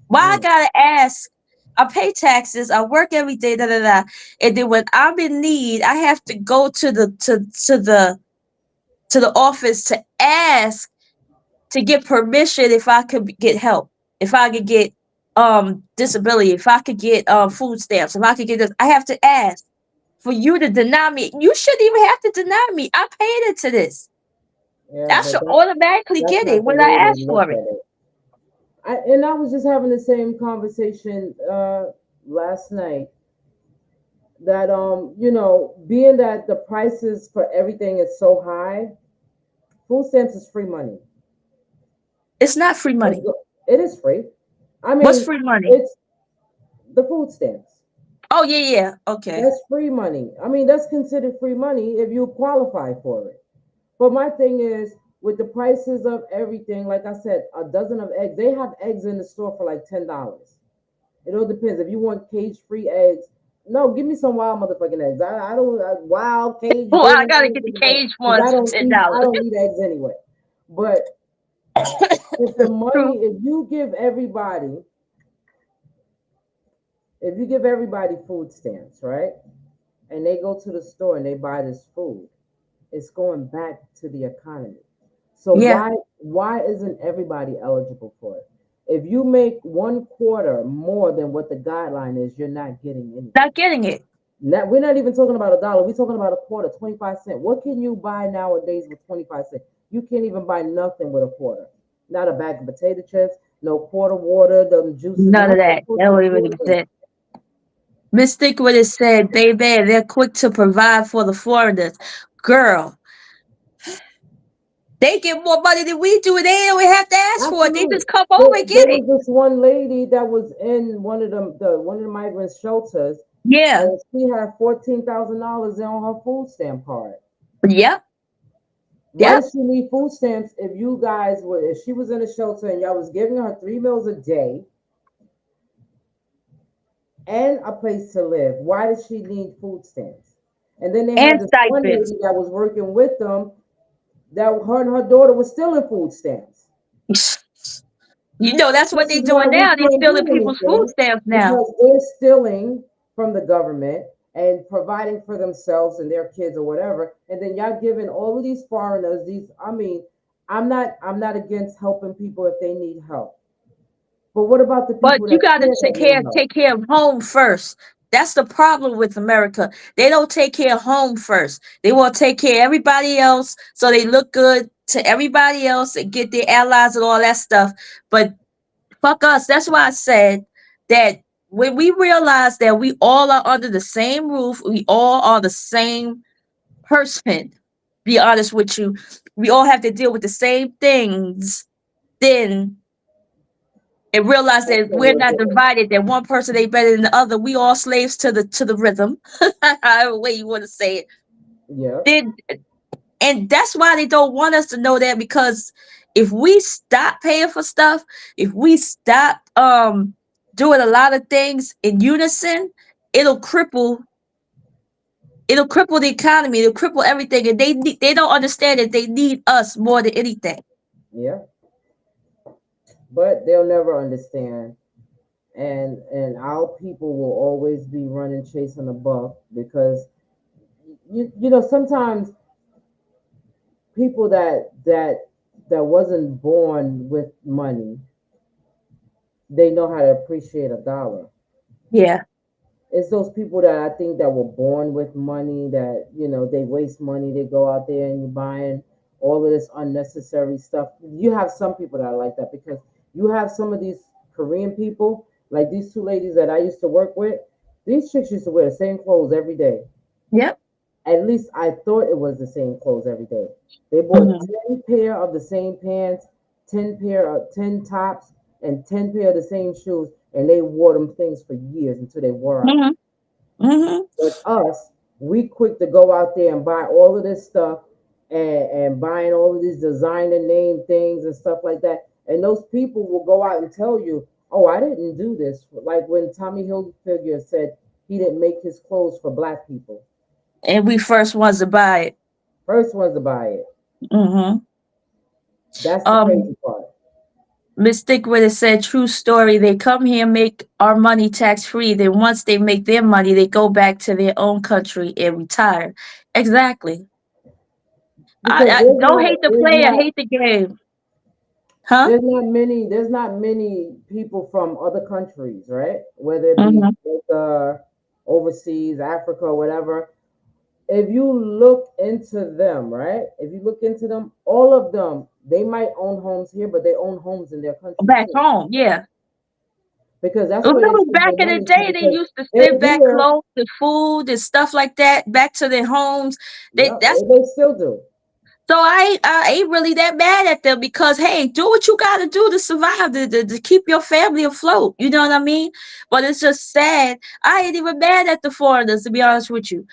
Why I Mm, gotta ask? I pay taxes, I work every day, da da da. And then when I'm in need, I have to go to the office to ask to get permission if I could get help, if I could get disability, if I could get food stamps, if I could get this. I have to ask. For you to deny me, you shouldn't even have to deny me. I paid into this. Yeah, I but should automatically that's get not it the when way I they ask look for it. at it. And I was just having the same conversation last night that being that the prices for everything is so high, food stamps is free money. It's not free It's money. go- it is free. I What's mean, free money? it's the food stamps. Oh yeah, yeah. Okay. That's free money. I mean, that's considered free money if you qualify for it. But my thing is, with the prices of everything, like I said, a dozen of eggs, they have eggs in the store for like $10. It all depends. If you want cage-free eggs, no, give me some wild motherfucking eggs. I don't wild cage. Oh, Give I me gotta get the anything like cage because ones for ten I dollars. don't eat eggs anyway. But True. if you give everybody food stamps, right, and they go to the store and they buy this food, it's going back to the economy. So Yeah, why isn't everybody eligible for it? If you make one quarter more than what the guideline is, you're not getting anything. not getting it. We're not even talking about a dollar. We're talking about a quarter, 25 cents. What can you buy nowadays with 25 cents? You can't even buy nothing with a quarter. Not a bag of potato chips, no quarter water, the juices, None of nothing. that. That don't even exist. Mystic would have said, baby, they're quick to provide for the foreigners. Girl, they get more money than we do, and they don't have to ask for it. They Absolutely. just come There, over and there get it. was this one lady that was in one of the migrant shelters, Yeah. and she had $14,000 on her food stamp card. Yep. Why Yep. does she need food stamps if she was in a shelter and y'all was giving her 3 meals a day and a place to live? Why does she need food stamps? And then they had And this one stipends. lady that was working with them that her and her daughter was still in food stamps. You know, that's what This they're is why doing we now. They're can't stealing do people's food anything stamps now. because they're stealing from the government and providing for themselves and their kids or whatever. And then y'all giving all of these foreigners these. I mean, I'm not against helping people if they need help. But what about the But people you that got to can't take and need care, help? take care of home first. That's the problem with America. They don't take care of home first. They want to take care of everybody else so they look good to everybody else and get their allies and all that stuff. But fuck us. That's why I said that when we realize that we all are under the same roof, we all are the same person. Be honest with you, we all have to deal with the same things. Then and realize That's that what we're we'll not do. divided. That one person ain't better than the other. We all slaves to the rhythm. However way you want to say it. Yeah, Then and that's why they don't want us to know that because if we stop paying for stuff, if we stop doing a lot of things in unison, it'll cripple it'll cripple the economy, it'll cripple everything, and they don't understand that they need us more than anything. yeah. But they'll never understand. And our people will always be running chasing a buck because sometimes people that wasn't born with money, they know how to appreciate a dollar. Yeah. It's those people that I think that were born with money that they waste money. They go out there and you're buying all of this unnecessary stuff. You have some people that are like that because you have some of these Korean people, like these two ladies that I used to work with. These chicks used to wear the same clothes every day. Yep. At least I thought it was the same clothes every day. They bought Hmm. 10 pair of the same pants, 10 tops, and 10 pair of the same shoes, and they wore them things for years until they wore out. Hmm. Hmm. But us, we quick to go out there and buy all of this stuff and buying all of these designer name things and stuff like that. And those people will go out and tell you, "Oh, I didn't do this." Like when Tommy Hilfiger said he didn't make his clothes for black people. And we first ones to buy it. First ones to buy it. Hmm. That's the Um, crazy part. Mystic would have said, true story. They come here, make our money tax free. Then once they make their money, they go back to their own country and retire. Exactly. Because I don't hate the there's play. I not hate the game. Huh? There's not many people from other countries, right? Whether it be Mm-hmm. like, overseas, Africa, whatever. If you look into them, right? If you look into them, all of them, they might own homes here, but they own homes in their countries Back too. home, yeah. Because that's where they Remember send back their in the money to. day, they Because used to send they're back here. clothes and food and stuff like that back to their homes. Yeah, That's they still do. so I ain't really that mad at them because hey, do what you got to do to survive, to keep your family afloat. You know what I mean? But it's just sad. I ain't even mad at the foreigners, to be honest with you,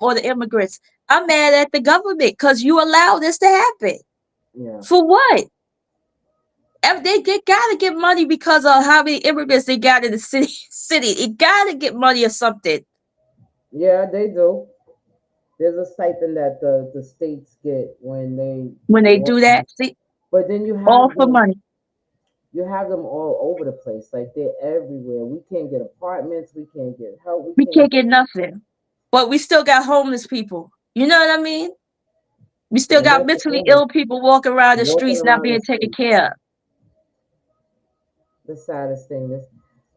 or the immigrants. I'm mad at the government because you allow this to happen. Yeah, For what? If they gotta get money because of how many immigrants they got in the city. City, it gotta get money or something yeah, they do. There's a stipend that the states get when they when they do welcome. that. See, But then all for money. you have them all over the place. Like they're everywhere. We can't get apartments. We can't get help. We We can't can't get, get nothing, but we still got homeless people. You know what I mean? We still and got that's the mentally thing. ill people walking around the Walking streets not around the being taken streets, care of. the saddest thing.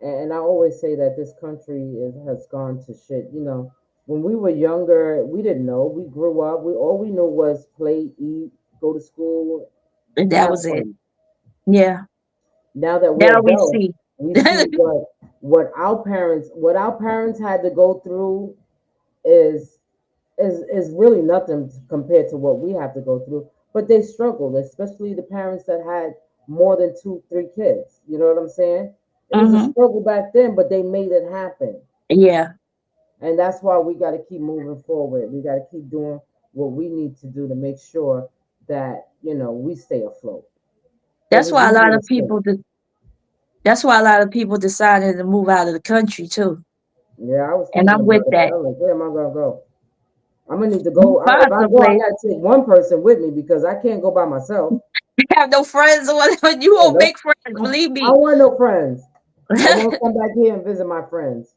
And I always say that this country has gone to shit. You know, when we were younger, we didn't know. We grew up. We all we knew was play, eat, go to school, And that have was it. fun. Yeah. Now that we're Now we adults, see. we see what our parents had to go through is is really nothing compared to what we have to go through. But they struggled, especially the parents that had more than two, three kids. You know what I'm saying? It was a Hmm. struggle back then, but they made it happen. Yeah. And that's why we got to keep moving forward. We got to keep doing what we need to do to make sure that, we stay afloat. Because That's it's why a easy lot to of sink. people that's why a lot of people decided to move out of the country too. Yeah, I was And thinking I'm with about it, but that. I'm like, where am I going to go? I'm going to need to You go. If find I some go, I place. got to take one person with me because I can't go by myself. Have no friends or whatever. You Yeah, won't no, make friends, believe I me. want no friends. I want to come back here and visit my friends.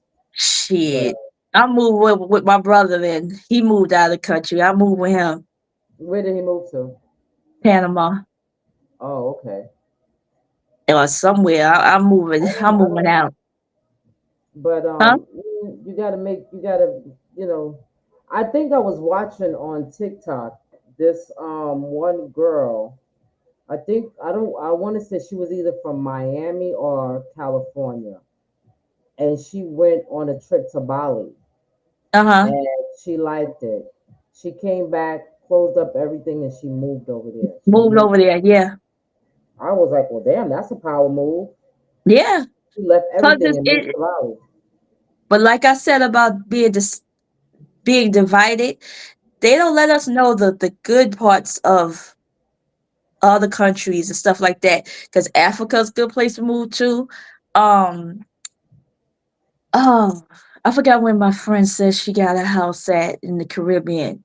But Shit. I moved with my brother then. He moved out of the country. I moved with him. where did he move to? Panama. Oh, okay. Or somewhere. I'm I moving don't, out. but Huh? you got to you got to, you know. I think I was watching on TikTok this one girl. I think I don't. I want to say she was either from Miami or California, and she went on a trip to Bali, Uh-huh. and she liked it. She came back, closed up everything, and she moved over there. She Moved moved. over there, yeah. I was like, well, damn, that's a power move. Yeah. She left Cause everything and moved to Bali. but like I said about being divided, they don't let us know the good parts of other countries and stuff like that. Because Africa's a good place to move to. Um, oh, I forgot where my friend says she got a house at in the Caribbean.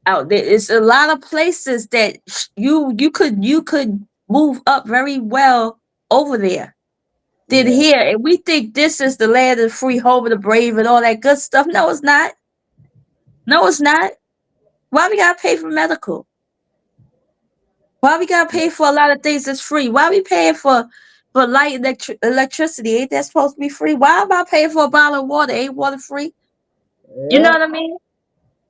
Out there, it's a lot of places that you could move up very well over there than Yeah, here. And we think this is the land of the free, home of the brave, and all that good stuff. No, it's not. No, it's not. Why we gotta pay for medical? Why we gotta pay for a lot of things that's free? Why we paying for light electricity? Ain't that supposed to be free? Why am I paying for a bottle of water? Ain't water free? You know yeah. what I mean?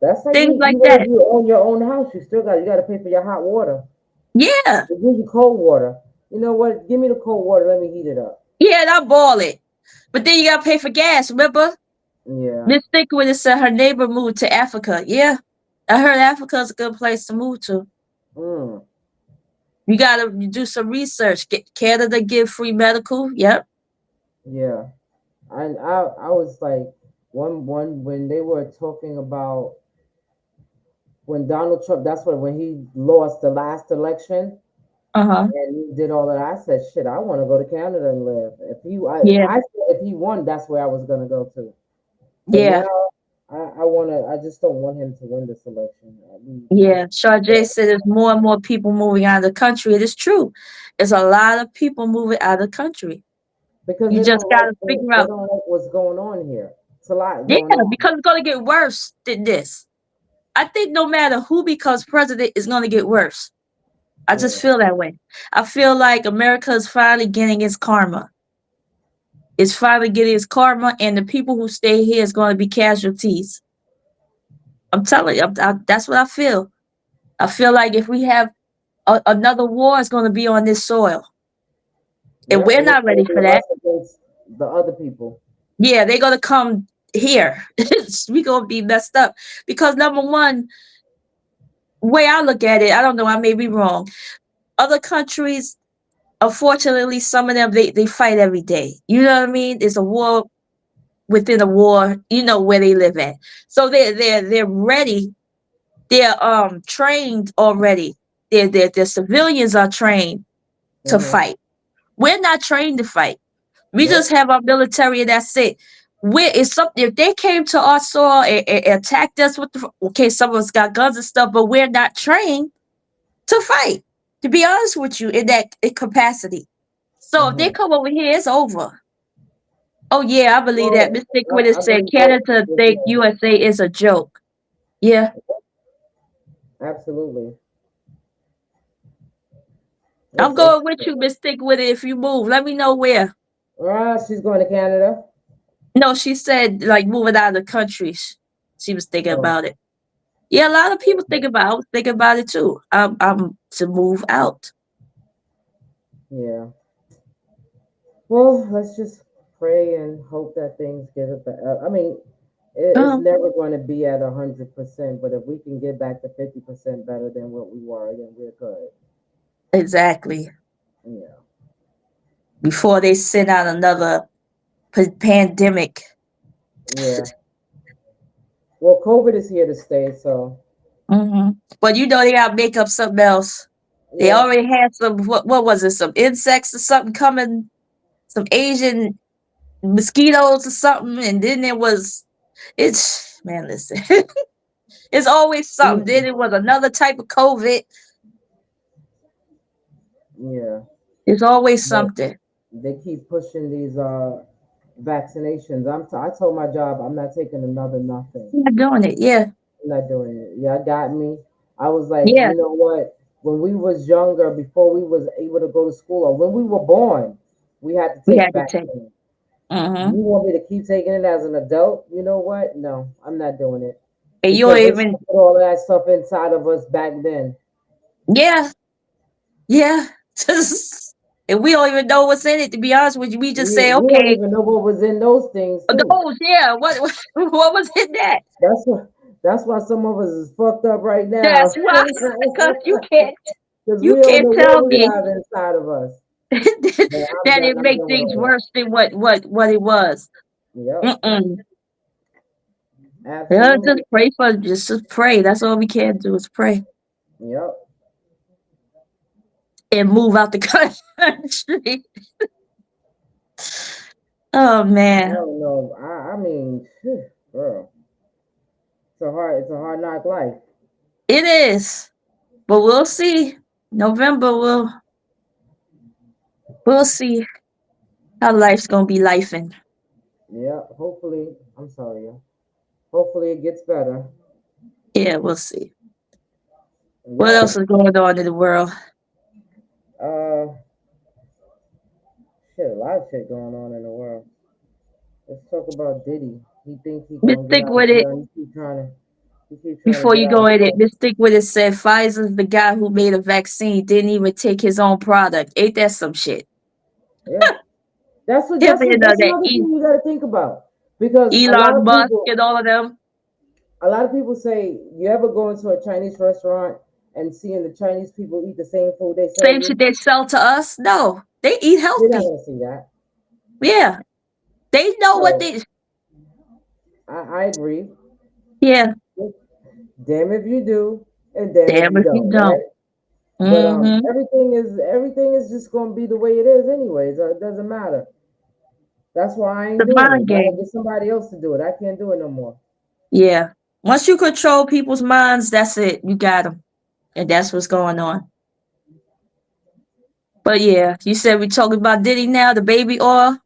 That's like Things like even if that. you own your own house, you got to pay for your hot water. Yeah, They give you cold water. You know what? Give me the cold water. Let me heat it up. yeah, and I boil it. But then you gotta pay for gas. Remember? Yeah. Miss Thickwood said her neighbor moved to Africa. Yeah, I heard Africa's a good place to move to. Mm, You gotta do some research. Get Canada give free medical. Yep. yeah. And I was like one when they were talking about when Donald Trump. That's when he lost the last election Uh huh. and he did all that. I said, shit, I want to go to Canada and live. Yeah. I said if he won, that's where I was gonna go to. But Yeah. now I wanna. I just don't want him to win this election. We Yeah, just. Sharjay said there's more and more people moving out of the country. It is true. There's a lot of people moving out of the country. Because You just gotta figure they out. don't like what's going on here. It's a lot Yeah, going on. because it's gonna get worse than this. I think no matter who becomes president, it's gonna get worse. I just Yeah. feel that way. I feel like America is finally getting its karma. It's finally getting its karma, and the people who stay here is going to be casualties. I'm telling you, that's what I feel. I feel like if we have another war, it's going to be on this soil, and Yep. we're And it's not gonna ready be for that. us against the other people. Yeah, they're going to come here. We going to be messed up because number one, way I look at it, I don't know, I may be wrong. Other countries, unfortunately, some of them they fight every day. You know what I mean? It's a war within a war. You know where they live at, so they're ready. They're trained already. Their civilians are trained to Mm-hmm. fight. We're not trained to fight. We just Nope. have our military, and that's it. Where is something if they came to our soil and attacked us with the okay, some of us got guns and stuff, but we're not trained to fight. To be honest with you, in that capacity. So if they Mm-hmm. come over here, it's over. Oh yeah, I believe that. Well, Miss Nick when it I said believe that Canada as think well. USA is a joke. Yeah. Absolutely. I'm It's going with you, Miss Nick with it if you move. Let me know where. she's going to Canada. No, she said like moving out of the country. She was thinking Oh, about it. Yeah, a lot of people think about it. I was thinking about it too. I'm to move out. yeah. Well, let's just pray and hope that things get it better. I mean, it's Um, never going to be at 100%, but if we can get back to 50% better than what we were, then we're good. exactly. Yeah. Before they send out another pandemic. Yeah. Well, COVID is here to stay, so But you know they gotta make up something else. They yeah. already had some what was it? Some insects or something coming, some Asian mosquitoes or something, and then there was it's man, listen. It's always something. Then it was another type of COVID. Yeah. It's always But something. they keep pushing these vaccinations. I told my job I'm not taking another nothing. I'm not doing it. Yeah. I'm not doing it. Yeah, got me. I was like, Yeah. you know what? When we was younger, before we was able to go to school, or when we were born, we had to We take had to take. vaccines. Mm-hmm. You want me to keep taking it as an adult? You know what? No, I'm not doing it And you don't because they even put all that stuff inside of us back then. yeah, yeah. And we don't even know what's in it, to be honest with you. We just say, We don't okay, even know what was in those things too. those, yeah, what was in that? That's why. That's why some of us is fucked up right That's now. why, because Because we you don't can't know what tell we me have inside of us. But I'm that done. it I'm make done with things all worse than what it was. that. Yep, Mm-mm. Yeah, absolutely. just pray. That's all we can do is pray Yep. and move out the country. Oh I man, don't know. I mean, phew, girl, it's a hard knock life. it is, but we'll see. November, we'll see how life's gonna be lifing. Yeah. Hopefully, I'm sorry. Yeah. Hopefully it gets better. Yeah, we'll see. What else Yep. is going on in the world? Uh, shit, a lot of shit going on in the world. Let's talk about Diddy. He thinks he Let's gonna get stick out of with it. jail. He keep trying to Before get you out go of in it, jail. let's stick with it. Said Pfizer's the guy who made a vaccine didn't even take his own product. Ain't that some shit? Yeah. Him and That's that another thing you got to think about because Elon Musk and all of them. a lot of people say you ever go into a Chinese restaurant and seeing the Chinese people eat the same food they sell Same shit you, they sell to us. No, they eat you're not healthy. gonna see that. Yeah, they know what So they. I agree. Yeah, Damn if you do, and damn if damn you if you don't, don't. right? But Mm-hmm. everything is just gonna be the way it is anyways. It doesn't matter. That's why I ain't The doing mind it. I game. get somebody else to do it. I can't do it no more. Yeah. Once you control people's minds, that's it. You got them, and that's what's going on. But yeah, you said we talking about Diddy now, the baby oil.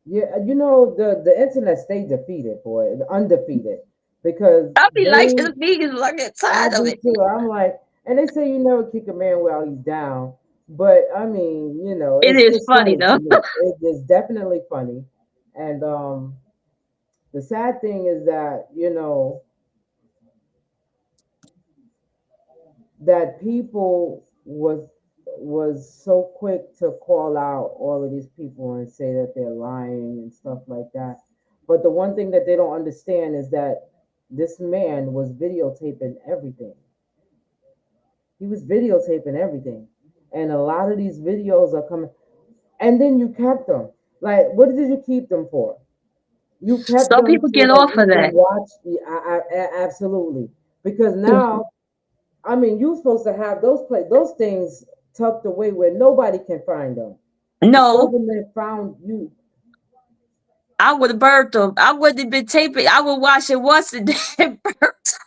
Yeah, you know the internet stayed defeated, boy, undefeated, because I be like they the vegans, like get I tired of do it. too. I'm like, And they say you never kick a man while he's down, but I mean, It is it's funny funny to though. me. It is definitely funny, and the sad thing is that that people was so quick to call out all of these people and say that they're lying and stuff like that. But the one thing that they don't understand is that this man was videotaping everything. He was videotaping everything. And a lot of these videos are coming. And then you kept them. Like, what did you keep them for? You kept Some them people so get that off you of can that. watch absolutely. Because now, I mean, you're supposed to have those things tucked away where nobody can find them. The No, government found you. I would have burnt them. I wouldn't have been taping. I would watch it once and then burnt.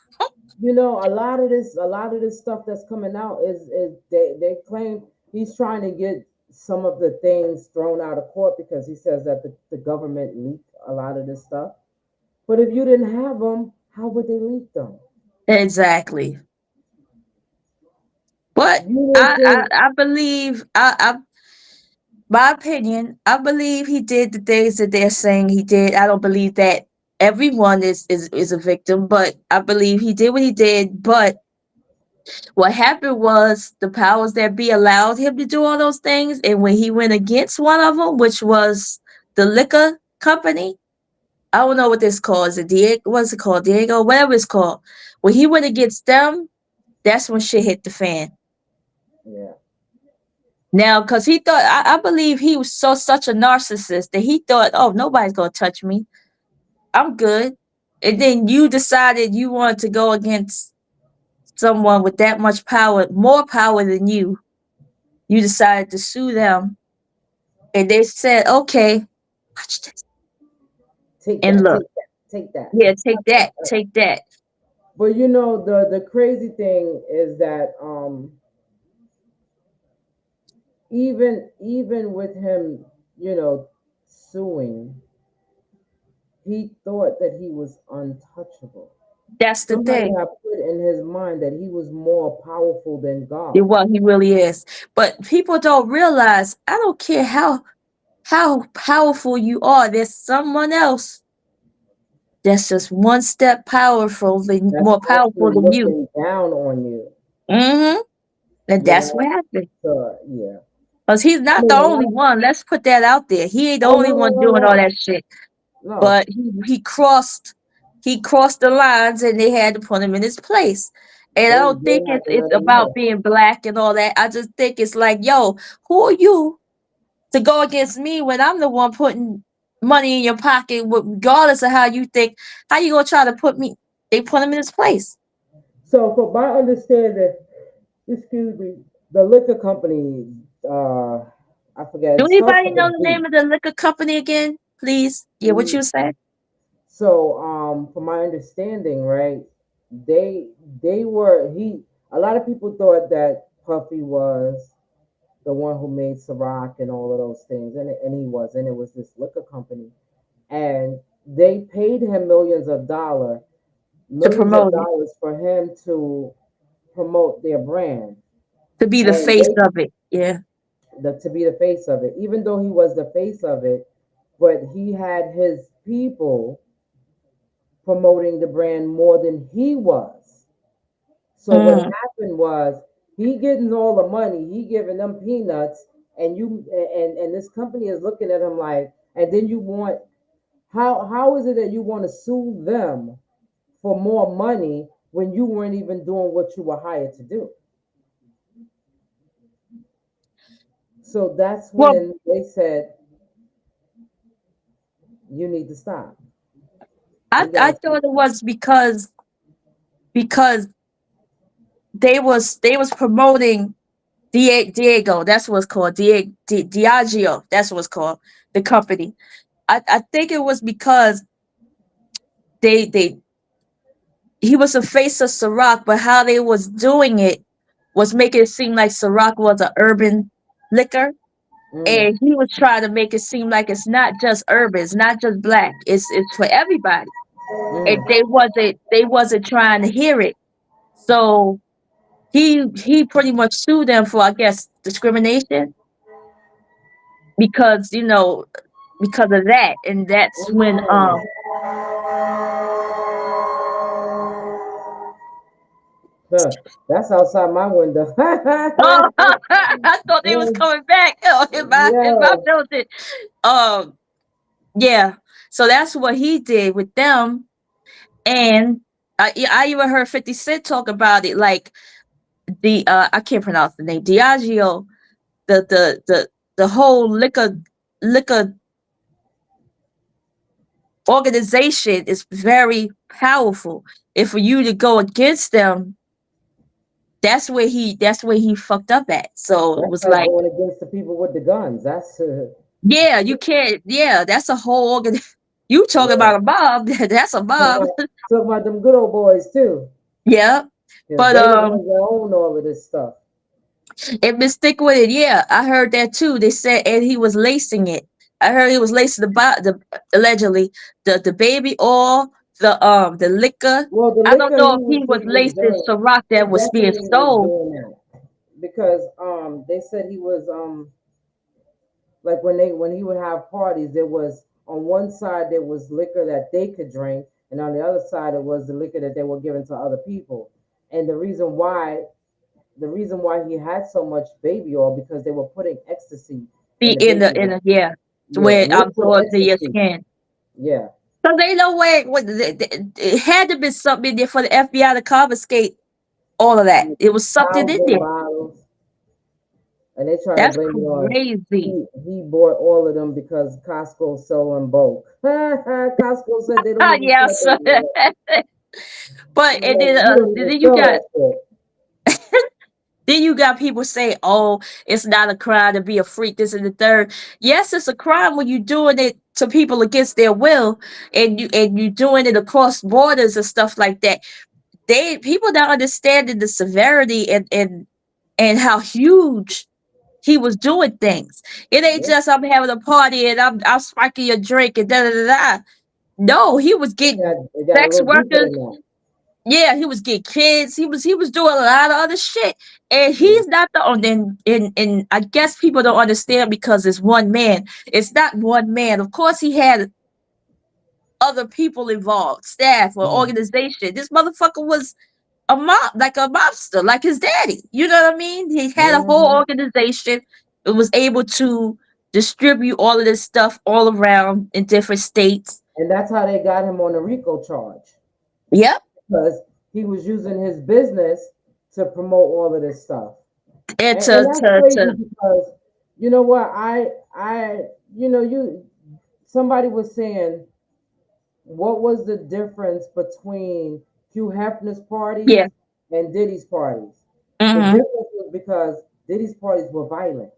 A lot of this stuff that's coming out is they claim he's trying to get some of the things thrown out of court because he says that the government leaked a lot of this stuff. But if you didn't have them, how would they leak them? Exactly. But You would think, I believe my opinion, I believe he did the things that they're saying he did. I don't believe that everyone is a victim, but I believe he did what he did. But what happened was the powers that be allowed him to do all those things, and when he went against one of them, which was the liquor company, I don't know what this called. Is it Diego? What's it called? Diego? Whatever it's called. When he went against them, that's when shit hit the fan. yeah. Now, because he thought, I believe he was such a narcissist that he thought, oh, nobody's gonna touch me. I'm good. And then you decided you wanted to go against someone with that much power, more power than you. You decided to sue them, and they said, okay, watch this Take and that, look. take that, take that. Yeah, take that, take that. But the crazy thing is that even with him, suing, he thought that he was untouchable. That's the Somebody thing. had put in his mind that he was more powerful than It God. what he really is. But people don't realize. I don't care how powerful you are. There's someone else that's just one step That's more powerful actually than you. looking down on you. Mm-hmm. And You that's know, what happened. yeah. Cause he's I not the mean, a only lot. one. Let's put that out there. He ain't the Oh no, only no, one no, doing all no, that shit. no. But he crossed the lines and they had to put him in his place. And I They don't think they had to it's let him about know. being black and all that. I just think it's like, yo, who are you to go against me when I'm the one putting money in your pocket, regardless of how you think? How you gonna try to put me? They put him in his place. So, from my understanding, excuse me, the liquor company, I forget, Do it starts anybody with know a the D. name of the liquor company again? Please. Yeah, what you said? So, from my understanding, right, they were he. A lot of people thought that Puffy was the one who made Ciroc and all of those things, and he wasn't. It was this liquor company, and they paid him To millions of promote it. dollars for him to promote their brand, To be the and face of it. Yeah. to be the face of it. Even though he was the face of it, but he had his people promoting the brand more than he was. So what Mm. happened was he getting all the money, he giving them peanuts, and this company is looking at him like, and then you want how is it that you want to sue them for more money when you weren't even doing what you were hired to do? So that's Well, when they said you need to stop. I We I gotta thought it was because they was promoting Diego. That's what's called Diageo. That's what's called the company. I think it was because they he was the face of Ciroc, but how they was doing it was making it seem like Ciroc was an urban liquor, mm, and he was trying to make it seem like it's not just urban, it's not just black, it's for everybody. And mm. they wasn't trying to hear it. So he pretty much sued them for, I guess, discrimination, because because of that, and that's when Huh, that's outside my window. oh, I thought they was coming back in my Yo, building. Um, yeah. So that's what he did with them, and I even heard 50 Cent talk about it, like the I can't pronounce the name, Diageo, the whole liquor organization is very powerful. And for you to go against them, that's where he fucked up at. So it that's was like like, going against the people with the guns. That's yeah, you can't. Yeah, that's a whole organ. You talking yeah. about a mob? That's a Talk mob. about, talk about them good old boys too, Yeah, because but they the ones that own all of this stuff. and been stick with it. Yeah, I heard that too. They said, and he was lacing it. I heard he was lacing the allegedly the baby oil, the liquor. Well, the I don't liquor know he if was he was he was lacing doing, Ciroc he that was being definitely was sold. doing that because they said he was like when he would have parties, there was on one side there was liquor that they could drink, and on the other side it was the liquor that they were giving to other people. And the reason why he had so much baby oil because they were putting ecstasy Be in the in baby the oil. yeah, Yeah, where it liquid absorbs in your ecstasy. skin. Yeah, So they know where it had to be something in there for the FBI to confiscate all of that. It was something in thousand there. bottles, and they trying to That's blame it on crazy. he bought all of them because Costco sell in bulk. Costco said they don't even sell Yes. things in bulk. But and Like, then you don't even then you sell got that shit. people say, "Oh, it's not a crime to be a freak." This and the third. Yes, it's a crime when you're doing it to people against their will, and you doing it across borders and stuff like that. People not understanding the severity and how huge he was doing things. It ain't Yeah, just I'm having a party and I'm spiking your drink and da da da da. No, he was getting it got a sex little deeper workers. than that. Yeah, he was getting kids. He was doing a lot of other shit, and Yeah. he's not the only. And I guess people don't understand because it's one man. It's not one man. Of course, he had other people involved, staff or Mm. organization. This motherfucker was a mob, like a mobster, like his daddy. You know what I mean? He had a whole Hmm. organization. It was able to distribute all of this stuff all around in different states. And that's how they got him on the RICO charge Yep. because he was using his business to promote all of this stuff. And And to that's to crazy to because you know what I you somebody was saying what was the difference between Hugh Hefner's yeah. parties and Diddy's parties? The Hmm. difference was because Diddy's parties were violent.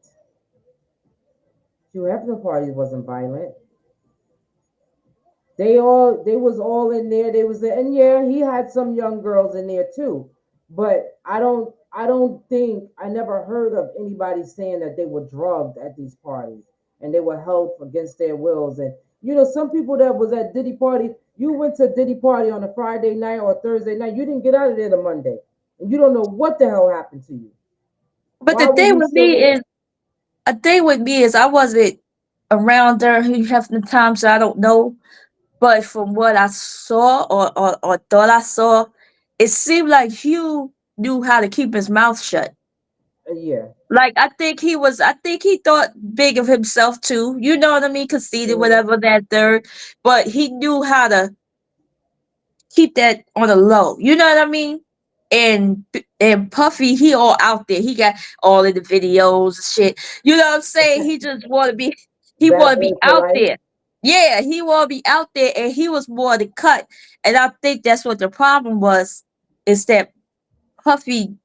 Hugh Hefner parties wasn't violent. They was all in there. They was there, and yeah, he had some young girls in there too. But I don't think I never heard of anybody saying that they were drugged at these parties and they were held against their wills. And some people that was at Diddy party, you went to Diddy party on a Friday night or a Thursday night, you didn't get out of there the Monday, and you don't know what the hell happened to you. But Why was you still there? the thing with me is I wasn't around during half the time, so I don't know. But from what I saw or thought I saw, it seemed like Hugh knew how to keep his mouth shut. Yeah. Like I think he thought big of himself too. You know what I mean? Conceited, Mhm. whatever that third. But he knew how to keep that on the low. You know what I mean? And Puffy, he all out there. He got all of the videos and shit. You know what I'm saying? He just want to be. He Bad want to be boy for out life. there. Yeah, he want to be out there, and he was more the cut. And I think that's what the problem was. Is that Puffy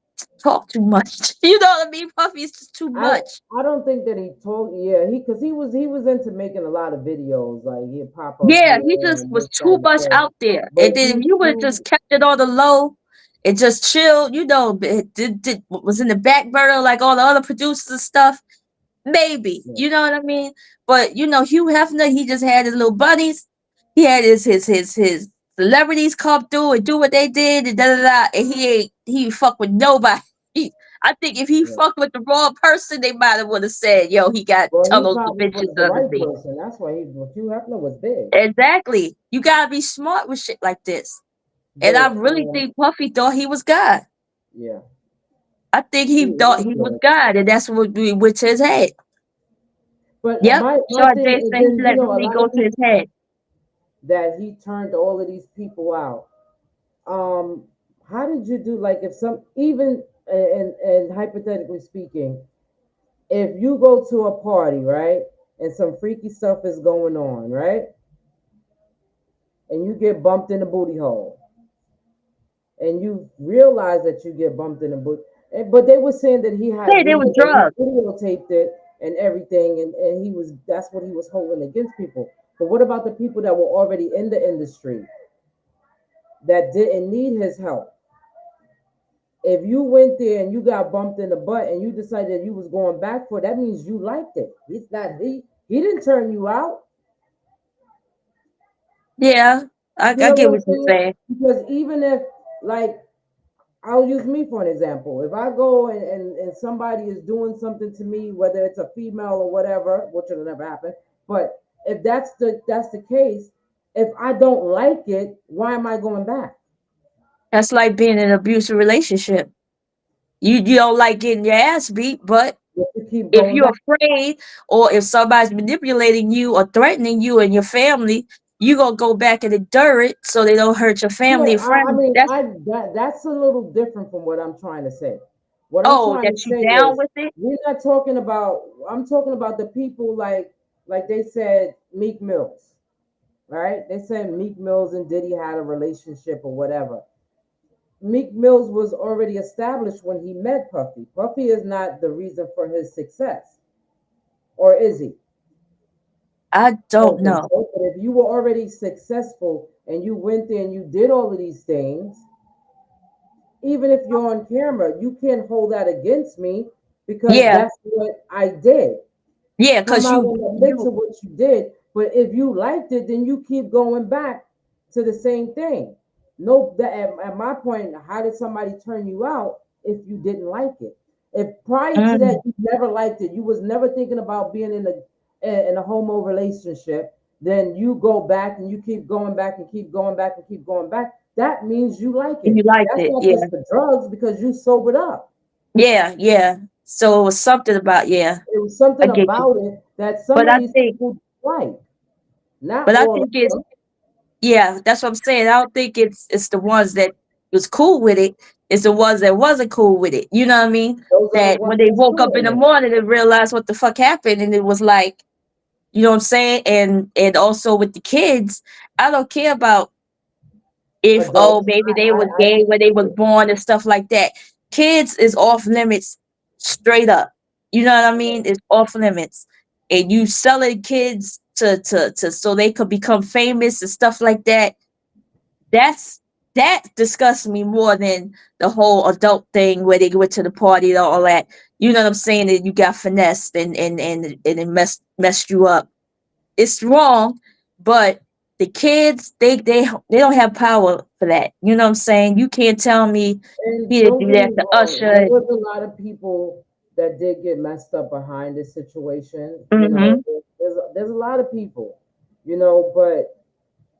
talked too much. You know what I mean? Puffy's just too I much. I don't think that he told yeah because he was into making a lot of videos like he'd pop up Yeah, here he just and was this that too and the much third, out there. but And then if he you would have just he kept it on the low and just chilled, was in the back burner like all the other producers and stuff, maybe. yeah. You know what I mean? But Hugh Hefner, he just had his little buddies. He had his celebrities come through and do what they did and da da da. And he ain't fuck with nobody. I think if he Yeah. fucked with the wrong person, they might have would have said, "Yo, he got Well, he tunnel probably visions was the right underneath." person. That's why he, Hugh Hefner was big. Exactly. You gotta be smart with shit like this. And I But really think Puffy thought he was God. yeah, I think he, he thought he he was did. God, and that's what we went to his head. But Yep. my Sean thing Jay is, said he then let a Rudy lot go of to his people head. that he turned all of these people out. Um, how did you do? Like, if some even and hypothetically speaking, if you go to a party, right, and some freaky stuff is going on, right, and you get bumped in the booty hole, and you realize that you get bumped in the boot. But they were saying that he had Hey, there video, was that drugs. he videotaped it and everything, and he was that's what he was holding against people. But what about the people that were already in the industry that didn't need his help? If you went there and you got bumped in the butt and you decided you was going back for it, that means you liked it. He's not he didn't turn you out. Yeah, You I know get what what I'm you're saying? saying. Because even if like I'll use me for an example. If I go and somebody is doing something to me, whether it's a female or whatever, which will never happen, but if that's the case, if I don't like it, why am I going back? That's like being in an abusive relationship. You don't like getting your ass beat, but Just to keep if going you're back. afraid or if somebody's manipulating you or threatening you and your family, you gonna go back and endure it so they don't hurt your family Yeah, and I friends. mean, That's that's a little different from what I'm trying to say. What I'm oh, trying to that you say down is with it? we're not talking about. I'm talking about the people like they said Meek Mills, right? They said Meek Mills and Diddy had a relationship or whatever. Meek Mills was already established when he met Puffy. Puffy is not the reason for his success, or is he? I I don't don't think know. so. But if you were already successful and you went there and you did all of these things, even if you're on camera, you can't hold that against me because Yeah, that's what I did. yeah, Come cause out you in the midst you of what you did. But if you liked it, then you keep going back to the same thing. No, that at my point, how did somebody turn you out if you didn't like it? If prior to that mm, you never liked it, you was never thinking about being in a homo relationship, then you go back and you keep going back and keep going back and keep going back. That means you like you it. liked That's it. not Yeah, just the drugs because you sobered up. yeah, yeah. So it was something about yeah. It was I something get you. about it that some But of I these think, people like. Not but I all of think it's them. yeah. That's what I'm saying. I don't think it's the ones that was cool with it. It's the ones that wasn't cool with it. You know what I mean? Those are the That ones when they that's woke up in the doing it. morning and realized what the fuck happened, and it was like, you know what I'm saying? And also with the kids, I don't care about if oh Adults, maybe they was I gay when they was disagree. born and stuff like that. Kids is off limits straight up. You know what I mean? It's off limits. And you selling kids to so they could become famous and stuff like that. That's that disgusts me more than the whole adult thing where they went to the party and all that. You know what I'm saying? That you got finessed and it messed you up. It's wrong, but the kids they don't have power for that. You know what I'm saying? You can't tell me he And didn't don't do get that me to wrong, there Usher. was a lot of people that did get messed up behind this situation. Mm-hmm. There's a lot of people, but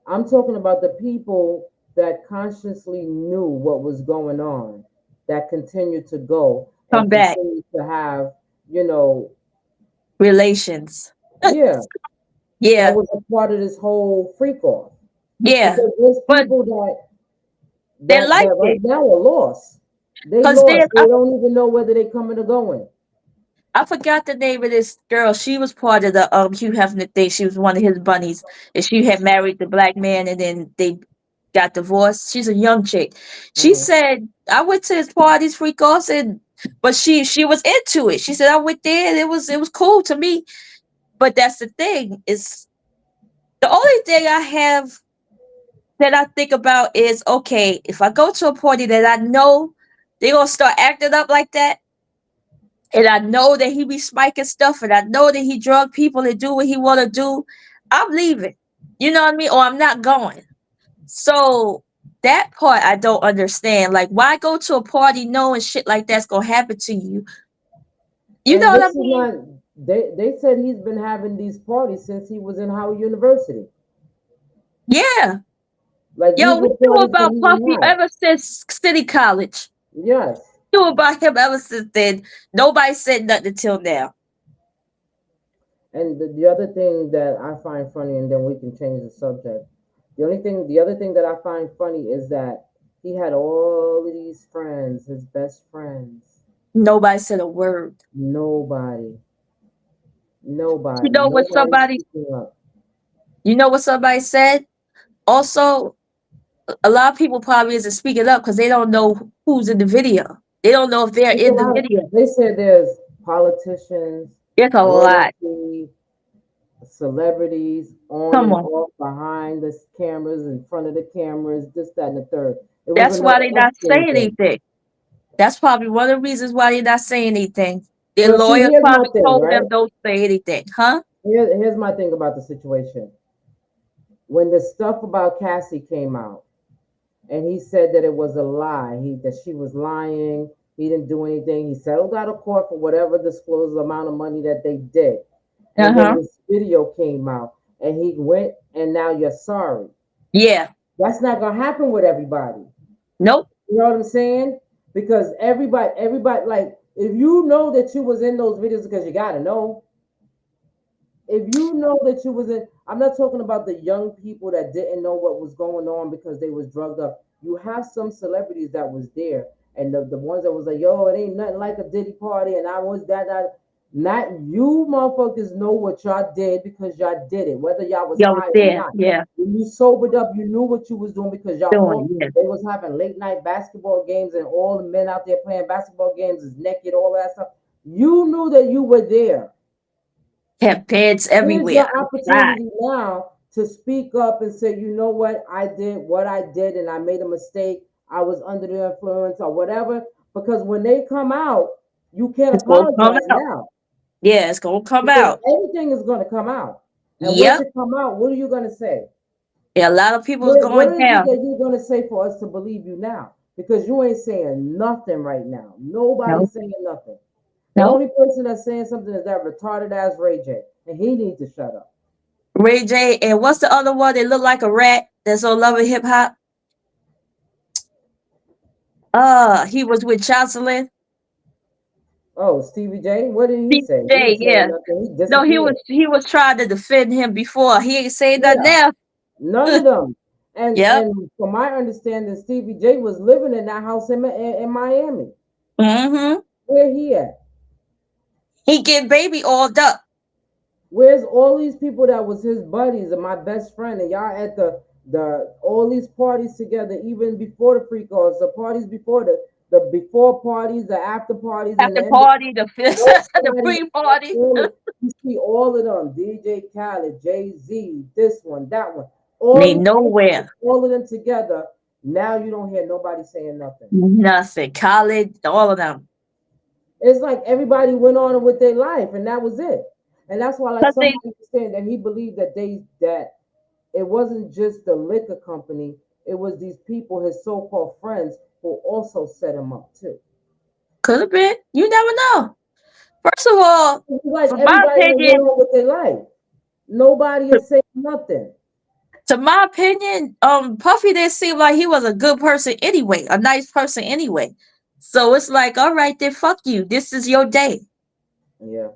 I'm talking about the people that consciously knew what was going on, that continued to go and Come back. continued to have, you know, Relations. yeah, that Yeah, was a part of this whole freak off. yeah. Because there's But people that they that liked that right it. now are lost. They Cause lost. They don't even know whether they coming or going. I forgot the name of this girl. She was part of the Hugh Hefner thing. She was one of his bunnies. And she had married the black man and then they got divorced. She's a young chick. She Hmm. said, I went to his parties, freak offs, and but she was into it. She said, I went there and it was cool to me. But that's the thing, is the only thing I have that I think about is okay, if I go to a party that I know they're gonna start acting up like that, and I know that he be spiking stuff, and I know that he drug people and do what he wanna do, I'm leaving. You know what I mean? Or I'm not going. So That part I don't understand. Like, why go to a party knowing shit like that's gonna happen to you? You know And what I this is mean? not. They said he's been having these parties since he was in Howard University. Yeah. Like Yo, these we were knew parties that about he Puffy would have. ever since City College. Yes. Knew about him ever since then. Nobody said nothing until now. And the other thing that I find funny, and then we can change the subject. The other thing that I find funny is that he had all of these friends, his best friends. Nobody said a word. Nobody, You know what nobody somebody speaking up. you know what somebody said? Also, a lot of people probably isn't speaking up because they don't know who's in the video. They don't know if they're It's a in the lot. video. They said there's politicians, It's a lot. royalty, celebrities on Come and on. off behind the cameras, in front of the cameras, this, that, and the third. It was That's why another they not Epstein saying thing. anything. That's probably one of the reasons why they're not saying anything. Their But see, lawyer here's my probably thing, told them right? don't say anything. Huh? Here's my thing about the situation. When the stuff about Cassie came out, and he said that it was a lie, that she was lying, he didn't do anything. He settled out of court for whatever disclosed amount of money that they did. And then Uh-huh. this video came out, and he went, and now you're sorry. Yeah. That's not gonna happen with everybody. Nope. You know what I'm saying? Because everybody, like, if you know that you was in those videos, because you gotta know, if you know that you was in, I'm not talking about the young people that didn't know what was going on because they was drugged up. You have some celebrities that was there, and the ones that was like, yo, it ain't nothing like a Diddy party, and I was that. Not you motherfuckers know what y'all did because y'all did it, whether y'all was Y'all was high or there. not. Yeah. When you sobered up, you knew what you was doing because y'all Doing all it. Yeah. they was having late night basketball games, and all the men out there playing basketball games is naked, all that stuff. You knew that you were there. Kept beds Here's everywhere. your Outside. opportunity now to speak up and say, you know what I did, and I made a mistake. I was under the influence or whatever. Because when they come out, you can't It's gonna come apologize out. now Yeah, it's gonna come because out. everything is going to come out. And once Yep. it come out, what are you going to say? Yeah, a lot of people is going What is it down. that you're going to say for us to believe you now? Because you ain't saying nothing right now. No, Nobody's saying nothing. The no. only person that's saying something is that retarded ass Ray J, and he needs to shut up. Ray J and what's the other one that look like a rat that's on Love and Hip Hop? He was with Jocelyn. Oh, Stevie J, what did he say? He DJ, didn't say yeah. nothing. He No, he disappeared. was he was trying to defend him before. He ain't saying nothing Yeah, now. none of them. And Yep. and from my understanding, Stevie J was living in that house in Miami. Mm-hmm. Where he at? He get baby all up. Where's all these people that was his buddies and my best friend, and y'all at the all these parties together, even before the free calls, the parties before the before parties, the after parties, and At the the end. party, the the Nobody, pre-party. you see all of them, DJ Khaled, Jay Z, this one, that one, all They these nowhere. all of them together. Now you don't hear nobody saying nothing. Nothing. College, all of them. It's like everybody went on with their life, and that was it. And that's why, like Cause they somebody was saying that he believed that it wasn't just the liquor company; it was these people, his so-called friends, who also set him up too. could have been. You never know. First of all, It's like from my everybody that went opinion, on with their life. Nobody is saying nothing. to my opinion, Puffy didn't seem like he was a good person anyway, a nice person anyway. So it's like, all right, then fuck you. This is your day. Yeah.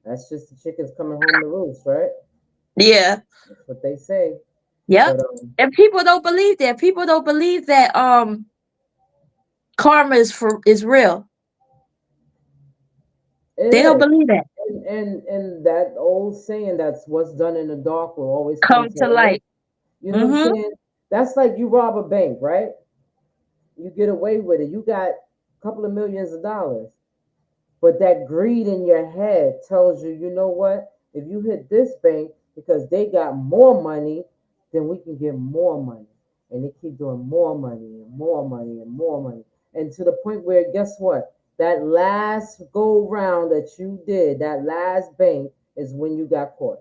That's just the chickens coming home to roost, right? Yeah. That's what they say. Yep. But And people don't believe that. People don't believe that karma is real. it They don't is. believe that. And that old saying, that's what's done in the dark will always come Come to to light. light. You know what I'm Mm-hmm. saying? That's like you rob a bank, right? You get away with it. You got a couple of millions of dollars. But that greed in your head tells you, you know what? If you hit this bank because they got more money, then we can get more money. And they keep doing more money and more money and more money. And to the point where, guess what? That last go round that you did, that last bank, is when you got caught.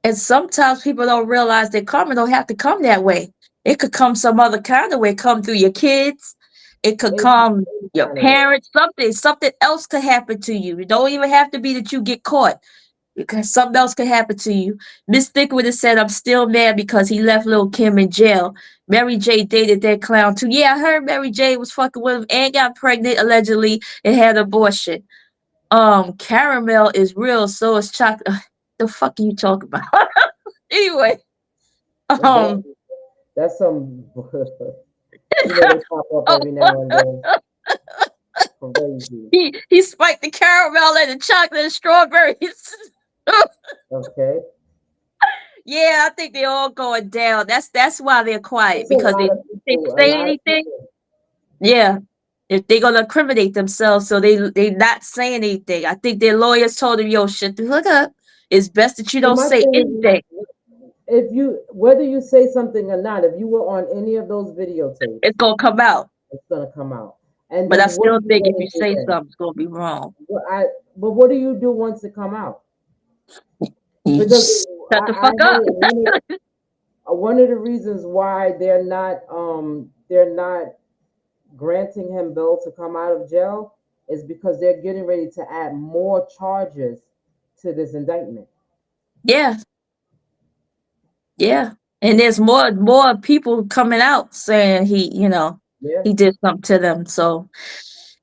And sometimes people don't realize that karma don't have to come that way. It could come some other kind of way. Come through your kids. It could come Any your kind of way. parents. Something else could happen to you. It don't even have to be that you get caught. Because something else could happen to you. Miss Thick would have said, "I'm still mad because he left Lil Kim in jail." Mary J dated that clown too. Yeah, I heard Mary J was fucking with him and got pregnant allegedly and had abortion. Caramel is real, so is chocolate. The fuck are you talking about? Anyway, That um, that's some they pop up oh, every now and then. Crazy. he spiked the caramel and the chocolate and strawberries. Okay. Yeah, I think they're all going down. That's why they're quiet It's a because lot of they people. A say lot of anything. people. Yeah, if they're gonna incriminate themselves, so they not saying anything. I think their lawyers told them, "Yo, shut the hook up. It's best that you But don't my say thing anything. is, if you whether you say something or not, if you were on any of those videotapes, It's gonna come out." it's gonna come out. And But I then what are still you think if gonna you do say then? something, it's gonna be wrong. But what do you do once it come out? You Because shut the I fuck up. heard one of the reasons why they're not granting him bail to come out of jail is because they're getting ready to add more charges to this indictment. Yeah, yeah. And there's more people coming out saying Yeah. he did something to them. So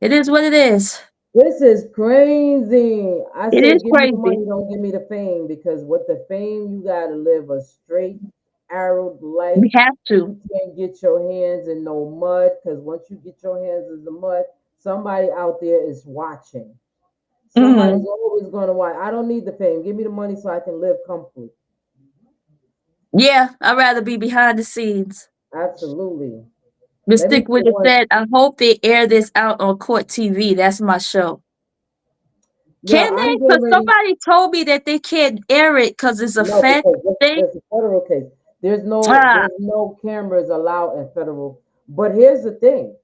it is what it is. This is crazy. I It say, is give me the crazy. money, don't give me the fame, because with the fame, you got to live a straight, arrowed life. We have You to. can't get your hands in no mud, because once you get your hands in the mud, somebody out there is watching. Somebody's Hmm. always going to watch. I don't need the fame. Give me the money so I can live comfortably. Yeah, I'd rather be behind the scenes. Absolutely. Let me Mystic get would have one. said, I hope they air this out on Court TV. That's my show. Yeah, Can I'm they? getting Because ready. somebody told me that they can't air it because it's a No, fed because thing. there's a federal case. Ah, There's no cameras allowed in federal. But here's the thing: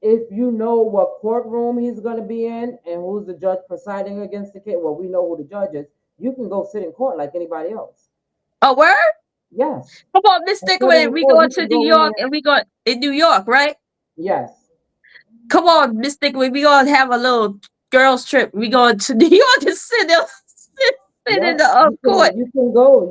if you know what courtroom he's going to be in and who's the judge presiding against the case, well, we know who the judge is. You can go sit in court like anybody else. a word? Yes, Come on, in Mystic, when federal we court, going you to can New go in York there. and we go in New York, right? Yes, Come on, Mystic, when we going to have a little girls trip. We going to New York and sit there, sit in yep. the court. You can go.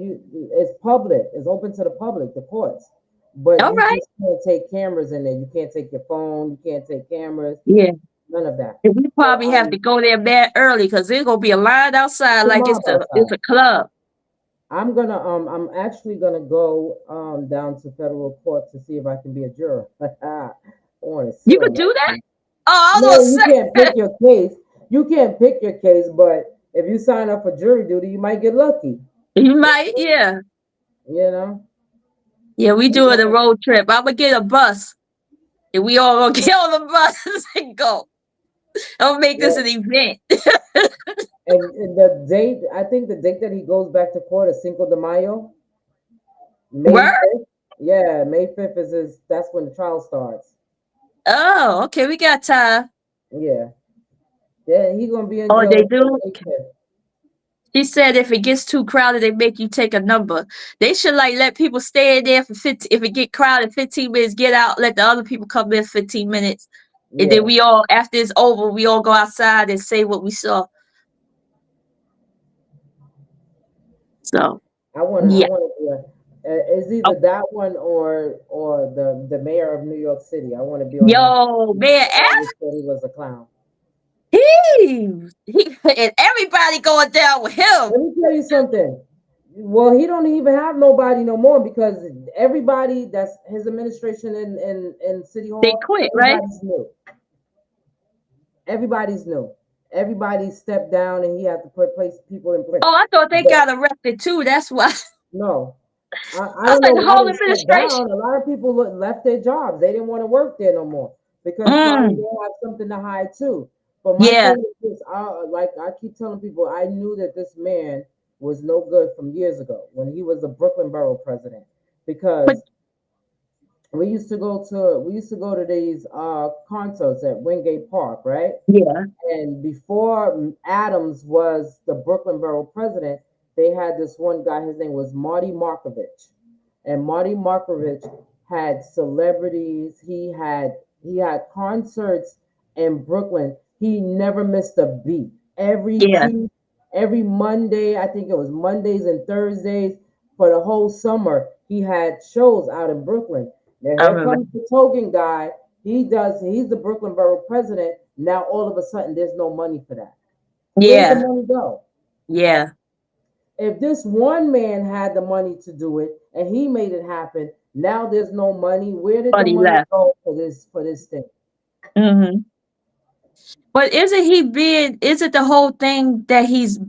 It's public. It's open to the public. The courts. But All you right. just can't take cameras in there. You can't take your phone. You can't take cameras. Yeah. None of that. And we So probably have to go there mad early because there's gonna be a line outside it's a like mob it's outside. a club. I'm actually gonna go down to federal court to see if I can be a juror. I want to sit You on could that do that? thing. Oh, I No, was you gonna can't say pick your case. You can't pick your case, but if you sign up for jury duty, you might get lucky. you might, yeah. You know, Yeah, we we doing a got road trip. I'm gonna get a bus and we all gonna get on the bus and go. I'm gonna make this yeah. an event. And the date, I think the date that he goes back to court is Cinco de Mayo, May Where? 5th. Yeah, May 5th is his. That's when the trial starts. Oh, okay, we got time. Yeah, yeah, he gonna be in Oh, jail they until do? May 5th. She said if it gets too crowded, they make you take a number. They should like let people stay in there for 15. If it get crowded, 15 minutes, get out, let the other people come in 15 minutes. And then Yeah, we all, after it's over, we all go outside and say what we saw. So, I yeah. want to do it. It's Oh, either that one or the mayor of New York City. I want to be on his. yo, man, I always thought he was a clown. and everybody going down with him. Let me tell you something. Well, he don't even have nobody no more because everybody that's his administration in City They Hall, quit, right? everybody's new. Everybody's new. Everybody stepped down and he had to put place people in place. Oh, I thought they But got arrested too. That's why. no, I I was don't like, know the why whole they stepped administration. down. A lot of people left their jobs. They didn't want to work there no more because probably Mm, they have something to hide too. But my yeah. thing is this: like I keep telling people, I knew that this man was no good from years ago when he was the Brooklyn Borough president But because we used to go to these concerts at Wingate Park, right? yeah. And before Adams was the Brooklyn Borough president, they had this one guy. His name was Marty Markovich, and Marty Markovich had celebrities. He had concerts in Brooklyn. He never missed a beat. Yeah, Every Monday, I think it was Mondays and Thursdays for the whole summer, he had shows out in Brooklyn. Now I here remember. comes the token guy. He's the Brooklyn Borough president. Now all of a sudden there's no money for that. Where's the Yeah, money go? yeah. If this one man had the money to do it and he made it happen, now there's no money. Where did the But he money left. go for this thing? Hmm. But isn't the whole thing that he's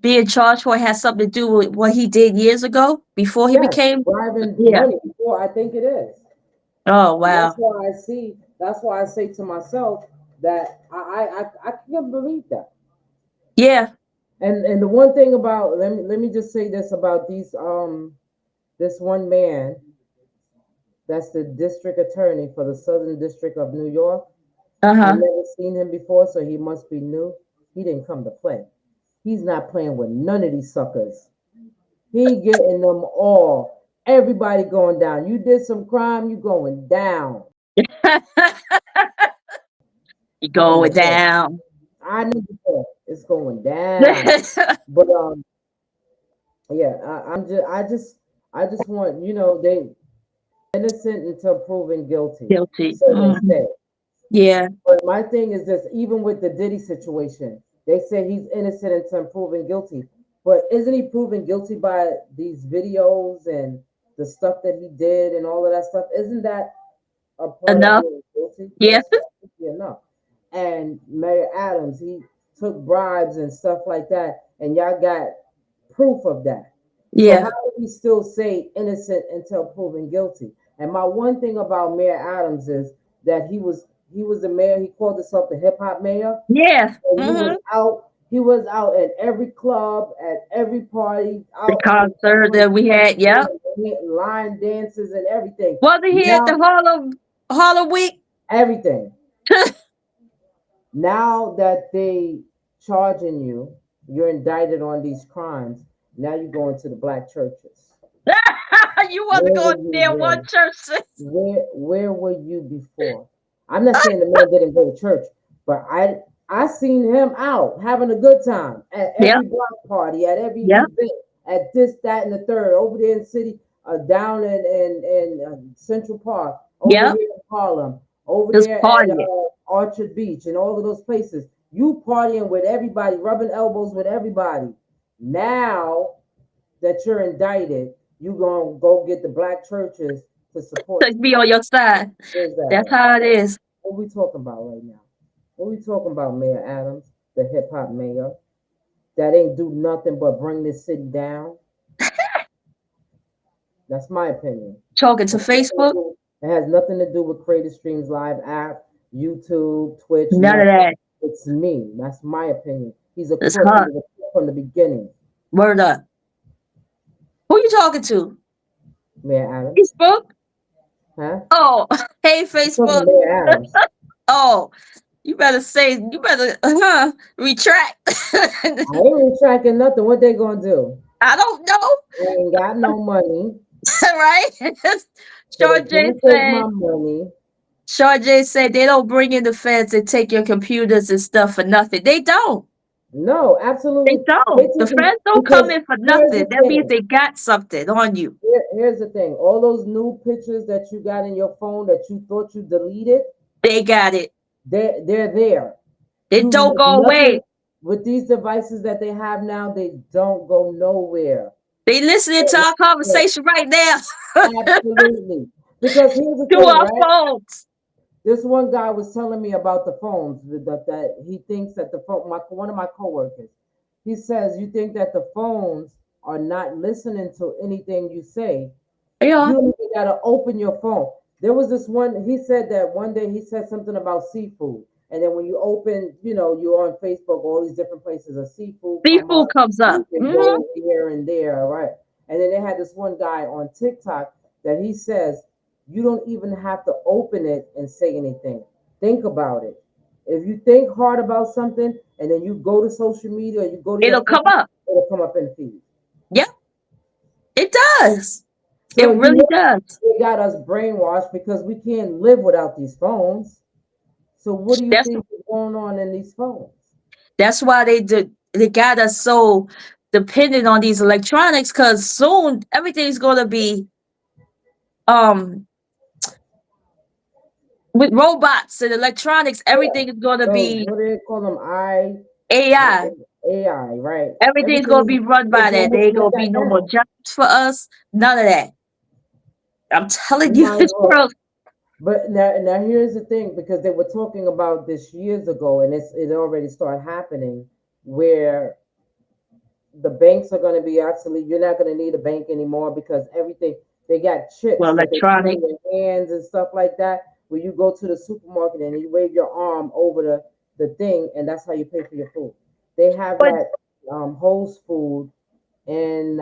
being charged for has something to do with what he did years ago before he Yes, became? bribing Yeah. money before. I think it is. Oh, And that's wow. why I see. That's why I say to myself that I can't believe that. Yeah. And the one thing about let me just say this about this one man that's the district attorney for the Southern District of New York. I Uh-huh. never seen him before, so he must be new. He didn't come to play. He's not playing with none of these suckers. He getting them all. Everybody going down. You did some crime, you going down. You I going never said. down. I never said it's going down. But yeah, I just want they innocent until proven guilty. Guilty. So they Hmm. say. Yeah. But my thing is this: even with the Diddy situation, they say he's innocent until proven guilty. But isn't he proven guilty by these videos and the stuff that he did and all of that stuff? Isn't that a part of Enough. being guilty? Yeah. That's enough. And Mayor Adams, he took bribes and stuff like that, and y'all got proof of that. So how Yeah. do we still say innocent until proven guilty? And my one thing about Mayor Adams is that he was the mayor. He called himself the hip hop mayor, Yeah. and he was Hmm. out. He was out at every club, at every party, The out on concert every that we had. Yep. line dances and everything. Wasn't he at the Now Harlem Week? everything. Now that they charging you, you're indicted on these crimes. Now you go into the black churches. You wasn't Where were going you near one then? church, sis. Where were you before? I'm not saying the man didn't go to church, but I seen him out having a good time at Yep. every block party, at every Yep. event, at this, that, and the third, over there in city, down in Central Park, over Yep. here in Harlem, over Just there at partying. Orchard Beach, and all of those places. You partying with everybody, rubbing elbows with everybody. Now that you're indicted, you gonna go get the black churches to support To you. be on your side. Where's that That's at? how it is. What we talking about right now? What we talking about, Mayor Adams, the hip hop mayor, that ain't do nothing but bring this city down? That's my opinion. Talking to It has nothing to Facebook. do, it has nothing to do with Creative Streams Live app, YouTube, Twitch, None of nothing. that. It's me. That's my opinion. He's a It's crook. He her. was a crook from the beginning, Word up. Who you talking to? Mayor Adams. Facebook? Huh? Oh, hey, I'm talking to Facebook. Mayor Adams. Oh, you better retract. I ain't retracting nothing. What they gonna do? I don't know. I ain't got no money, Right? so they Sean J can't take said, my money. Sean J said they don't bring in the feds and take your computers and stuff for nothing. They don't. No, They absolutely. They don't. The taking feds don't come because in for here's nothing. the That means thing. they got something on you. Here's the thing. All those new pictures that you got in your phone that you thought you deleted, They got it. they're there. It don't go Nothing away. with these devices that they have now. They don't go nowhere. They listening to our Yeah, conversation right now. absolutely. Because here's the To thing, our right? phones. This one guy was telling me about the phones that he thinks that the phone. One of my coworkers, he says, you think that the phones are not listening to anything you say. Yeah. You don't even gotta open your phone. There was this one. He said that one day he said something about seafood, and then when you open, you're on Facebook, all these different places, a seafood come Seafood up. comes You up. can Hmm. go here and there, all right? And then they had this one guy on TikTok that he says you don't even have to open it and say anything. Think about it. If you think hard about something, and then you go to social media, or you go to your It'll come phone, up. it'll come up in the feed. Yep, it does. So It you really know does. they got us brainwashed because we can't live without these phones. So what do you That's think is going on in these phones? that's why they got us so dependent on these electronics, because soon everything's gonna be um with robots and electronics, Yeah. everything is gonna So be what do they call them? AI. AI, right? Everything's gonna Everything be run is by that. There ain't almost like gonna that be no more now. jobs for us. None of that. I'm telling You you, might as this well. world. But now here's the thing, because they were talking about this years ago, and it already started happening, where the banks are going to be obsolete. You're not going to need a bank anymore because everything they got Well, chips that they put electronic. in your hands and stuff like that. Where you go to the supermarket and you wave your arm over the thing, and that's how you pay for your food. They have But that Whole's Food in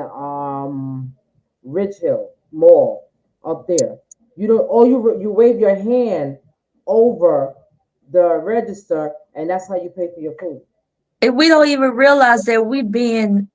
Ridge Hill Mall up there. You don't. All you wave your hand over the register, and that's how you pay for your food. if we don't even realize that we being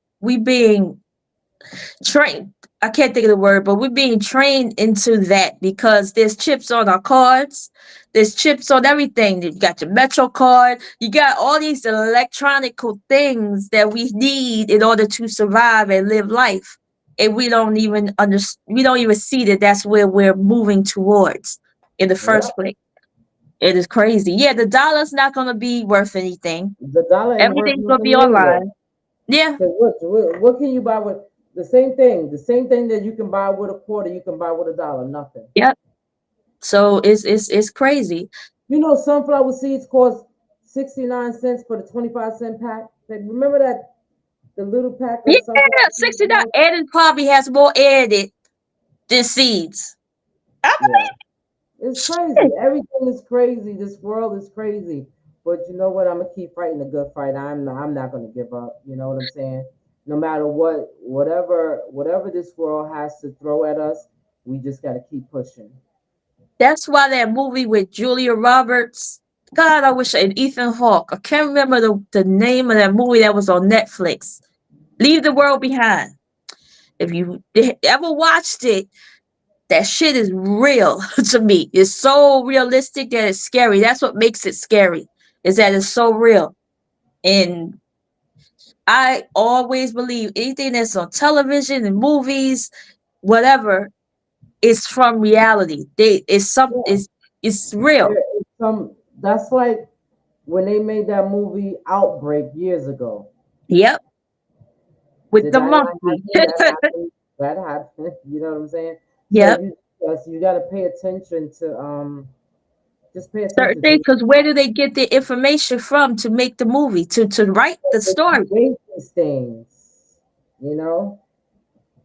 trained. I can't think of the word, but we're being trained into that because there's chips on our cards. There's chips on everything. You got your Metro card. You got all these electronical things that we need in order to survive and live life. And we don't even see that that's where we're moving towards in the Yeah, first place. It is crazy. Yeah, the dollar's not going to be worth anything. the dollar ain't worth Everything's going to be nothing anyway. online. Yeah. Cause what can you buy with the same thing that you can buy with a quarter, you can buy with a dollar, nothing. Yep. So it's crazy. You know, sunflower seeds cost 69 cents for the 25 cent pack. Like, remember that the little pack Yeah, of sunflower seeds? 69. And it probably has more air in it than seeds. I Yeah, it's crazy. believe it. Everything is crazy. This world is crazy. But you know what? I'm gonna keep fighting the good fight. I'm not gonna give up. You know what I'm saying? No matter what, whatever this world has to throw at us, we just gotta keep pushing. That's why that movie with Julia Roberts, God, I wish, and Ethan Hawke. I can't remember the name of that movie that was on Netflix. Leave the World Behind. If you ever watched it, that shit is real to me. It's so realistic that it's scary. That's what makes it scary, is that it's so real. And I always believe anything that's on television and movies, whatever, is from reality. Yeah, It's real. there is some. That's like when they made that movie Outbreak years ago. Yep. With Did the that not monkey. happen? That happened. That happened. You know what I'm saying? So Yep. you got to pay attention to just pay Certain attention things, to because where do they get their information from to make the movie, to write the they story? create these things, you know,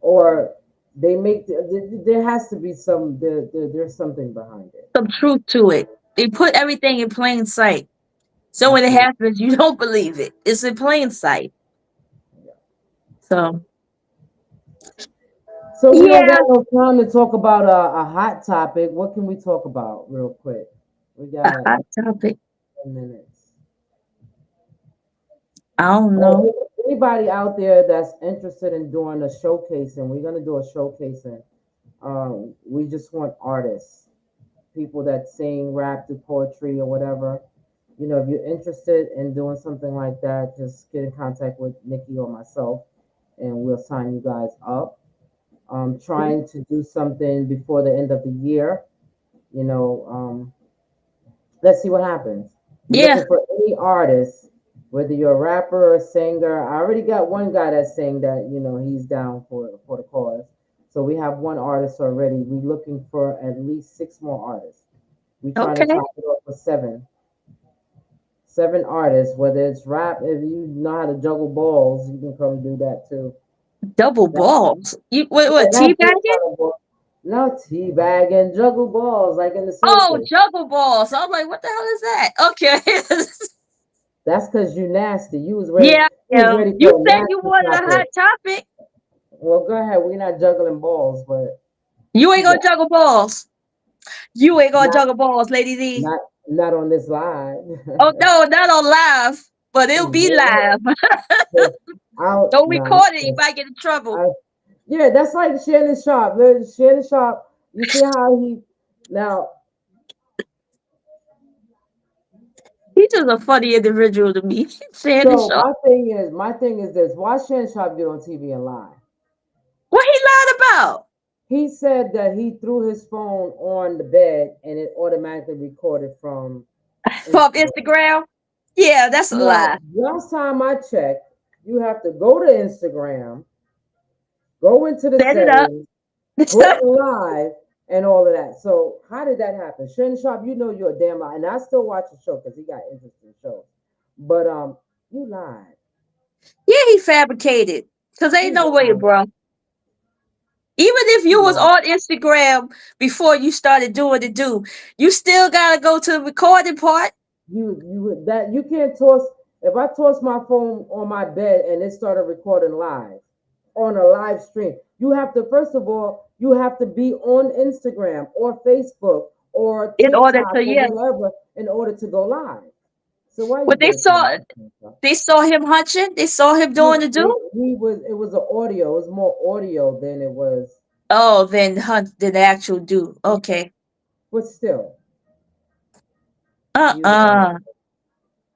or they make there has to be there's something behind it. Some truth to it. They put everything in plain sight. So when it Absolutely. happens, you don't believe it. It's in plain sight. So So we don't got yeah, no time to talk about a hot topic. What can we talk about real quick? We a got hot topic. 10 minutes. I don't know. Anybody out there that's interested in doing a showcasing, we're gonna do a showcasing. We just want artists, people that sing, rap, do poetry or whatever. You know, if you're interested in doing something like that, just get in contact with Nikki or myself, and we'll sign you guys up. Trying to do something before the end of the year. You know, let's see what happens. We're Yeah. looking for any artist, whether you're a rapper or a singer. I already got one guy that's saying that he's down for the cause. So we have one artist already. We're looking for at least six more artists. We're trying to Okay. top it off with seven artists. Whether it's rap, if you know how to juggle balls, you can come do that too. Double Not, balls. You yeah, what not this teabagging? kind of ball. No teabag and juggle balls like in the Oh, circus. juggle balls. I'm like, what the hell is that? Okay. That's because you nasty. Yeah, You I was am. ready You for a said you nasty wanted a hot topic. topic. Well, go ahead. We're not juggling balls, but You what ain't you gonna got? juggle balls. You ain't gonna Not juggle balls, Lady D. not not on this live. Oh no, not on live, but it'll be Yeah. live. I'll Don't no. record it. You might get in I trouble. Yeah, that's like Shannon Sharp. Shannon Sharp, you see how he now. He's just a funny individual to me. Shannon So Sharp. my thing is this: why Shannon Sharp get on TV and lie? What he lied about? He said that he threw his phone on the bed and it automatically recorded from From Instagram. Instagram? Yeah, that's a lie. Now, last time I checked, you have to go to Instagram, go into the Set it up. settings, click live, and all of that. So, how did that happen? Shannon Sharp, you know you're a damn lie. And I still watch the show because he got interesting shows. But you lied. Yeah, he fabricated. Cause ain't You no way, lied. bro. Even if You you was lied. on Instagram before you started doing the do, you still gotta go to the recording part. You can't toss. If I toss my phone on my bed and it started recording live on a live stream, you have to first of all you have to be on Instagram or Facebook or In order TikTok to, or yeah. whatever in order to go live. So why you But giving too much attention? they saw him hunching, they saw him Yeah, doing the do. he was. It was an audio. It was more audio than it was. Oh, then hunt than the actual do. Okay. But still, you lied. Uh-uh.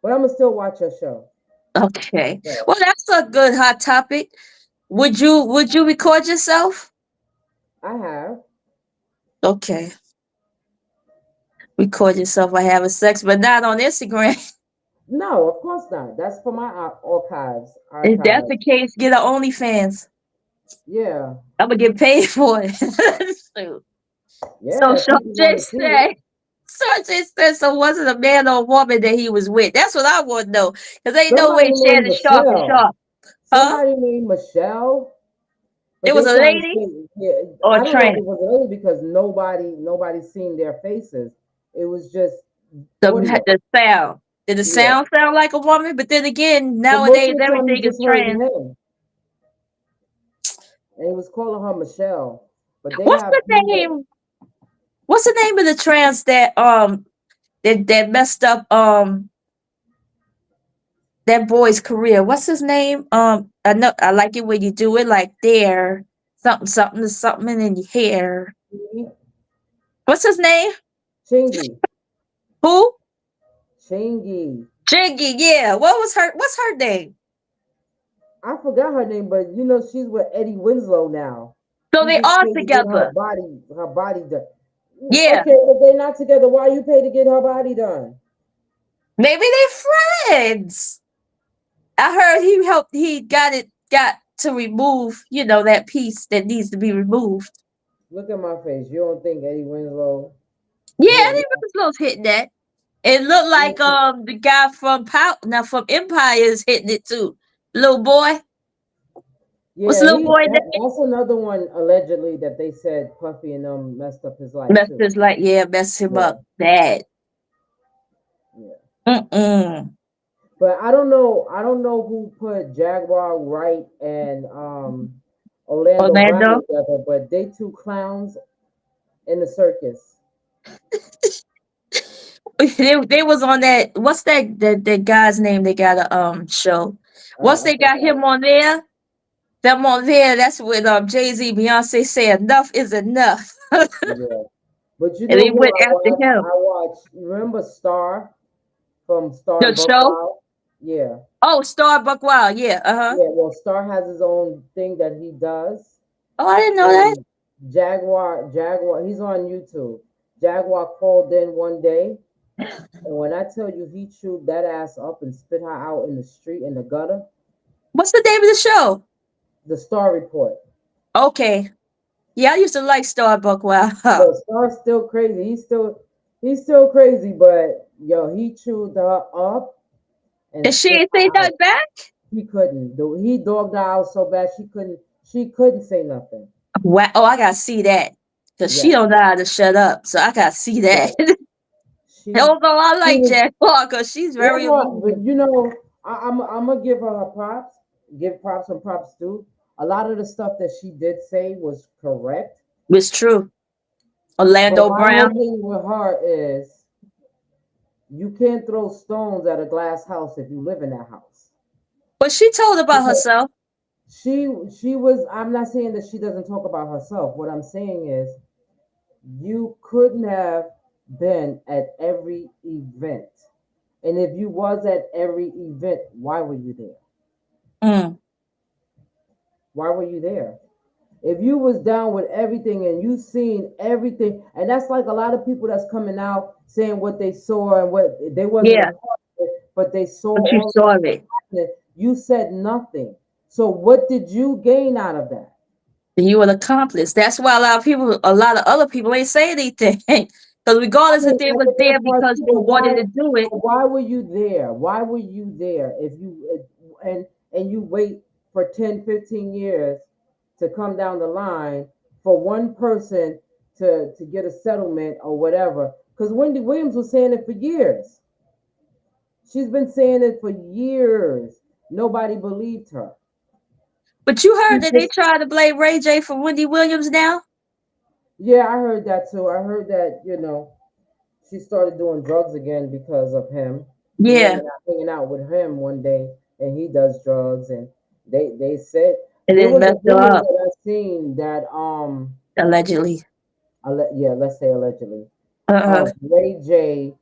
But I'm gonna still watch your show. Okay. But Well, that's a good hot topic. Would you record yourself? I have. Okay. Record yourself while having sex, but not on Instagram. No, of course not. That's for my archives. If that's the Archives. case, get an OnlyFans. Yeah, I'm gonna get paid for it. Shoot. So yeah. If people want to see it, Sharjay said, so was it a man or a woman that he was with? That's what I want to know. Because ain't no way somebody named Shannon Sharp is Michelle. sharp. Huh? Somebody named Michelle, but It was they a trying to lady say, yeah, or a I don't know if trans? it was a lady because nobody seen their faces. It was just The, audio. the sound. Did the Yeah, sound like a woman? But then again, but most nowadays of the time you everything is just heard trans. him, and he was calling her Michelle. But they What's have the people. name? What's the name of the trans that messed up that boy's career? What's his name? I know I like it when you do it like there, something in your hair. What's his name? Chingy, Who? Chingy. Jiggy. Yeah. What's her name? I forgot her name, but you know she's with Eddie Winslow now. So He they gets are paid to get together. her body done. Yeah. Okay, if they're not together, why you pay to get her body done? Maybe they friends. I heard he got to remove, that piece that needs to be removed. Look at my face. You don't think Eddie Winslow Yeah, hit? Eddie Winslow's hitting that. It looked like the guy from from Empire is hitting it too. Little boy. What's Yeah, the little boy name? that's another one allegedly that they said Puffy and them messed up his life Messed too. his like yeah, messed him Yeah, up bad. yeah. Mm-mm. But I don't know. I don't know who put Jaguar Wright and Orlando Brown Orlando. together, but they two clowns in the circus. They was on that. What's that guy's name? They got a show. Once I they got forgot. him on there, them on there. That's when Jay-Z, Beyonce said enough is enough, and Yeah. But you know they who went I after watch? him. I watch. You remember Star from Star The and show. Buckwild? Yeah. Oh, Starbuck Wow. Yeah. Uh-huh. Yeah. Well, Star has his own thing that he does. Oh, I didn't know that. And Jaguar, he's on YouTube. Jaguar called in one day, and when I tell you he chewed that ass up and spit her out in the street in the gutter, What's the name of the show? the Star Report. Okay. Yeah, I used to like Starbuck Wow. Yo, Star's still crazy. He's still crazy, but yo, he chewed her up and And she spit ain't her say out. nothing back. He couldn't. He dogged her out so bad she couldn't say nothing. Wow. Oh, I gotta see that because she Yes, don't know how to shut up. So I gotta see that. yes. She Although I she like was Jack because she's very Jaguar, but amusing. I'm gonna give her props. Give props and props too. A lot of the stuff that she did say was correct, It's true. but Orlando my whole Brown. thing with her is you can't throw stones at a glass house if you live in that house. But she told about Because herself. She was. I'm not saying that she doesn't talk about herself. What I'm saying is you couldn't have been at every event. And if you was at every event, why were you there? Mm, Why were you there? If you was down with everything and you seen everything, and that's like a lot of people that's coming out saying what they saw and what they wasn't a yeah, part of it, but they saw but you all saw it. of it. You said nothing. So what did you gain out of that? You an accomplice. That's why a lot of other people ain't say anything. Because I regardless if mean, they and was it there is part because two, they wanted to do it, but why were you there? Why were you there if you and you wait for 10, 15 years to come down the line for one person to get a settlement or whatever? Because Wendy Williams was saying it for years. She's been saying it for years. Nobody believed her. but you She heard that they just, tried to blame Ray J for Wendy Williams now? yeah, I heard that too. I heard that, she started doing drugs again because of him. She Yeah, hanging out with him one day, and he does drugs. And they said and there then was a messed her video up, that I seen that allegedly. yeah, let's say allegedly, Uh, Ray J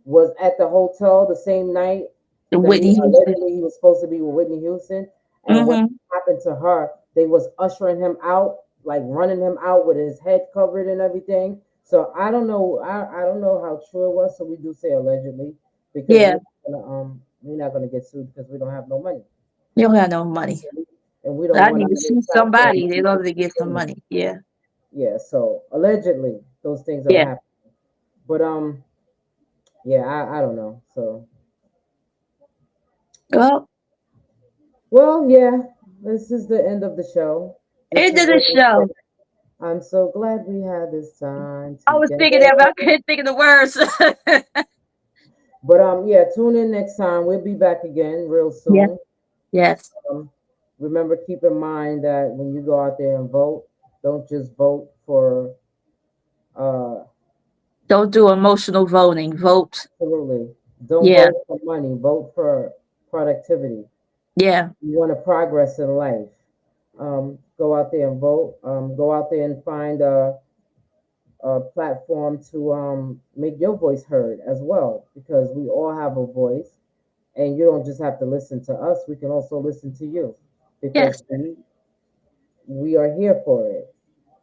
was at the hotel the same night the that he Whitney Houston. allegedly he was supposed to be with Whitney Houston, and what Mm-hmm. happened to her? They was ushering him out, like running him out with his head covered and everything. So I don't know. I don't know how true it was. So we do say allegedly because Yeah, we're not gonna get sued because we don't have no money you don't have no money. and we don't I want need to our see somebody in taxpayers. order to get some money. Yeah, Yeah. So allegedly those things are yeah. happening. But yeah, I don't know. So Well, well, yeah, this is the end of the show. This end is of the what we show. said. I'm so glad we had this time I was thinking together. that, but I couldn't think of the words. But yeah, tune in next time. We'll be back again real Yes, soon. yes. Um, Remember, keep in mind that when you go out there and vote, don't just vote for uh Don't do emotional voting. Vote. absolutely. Don't Yeah, vote for money. Vote for productivity. yeah, You want to progress in life. Go out there and vote. Go out there and find a platform to make your voice heard as well, because we all have a voice, and you don't just have to listen to us. We can also listen to you because yes, we are here for it.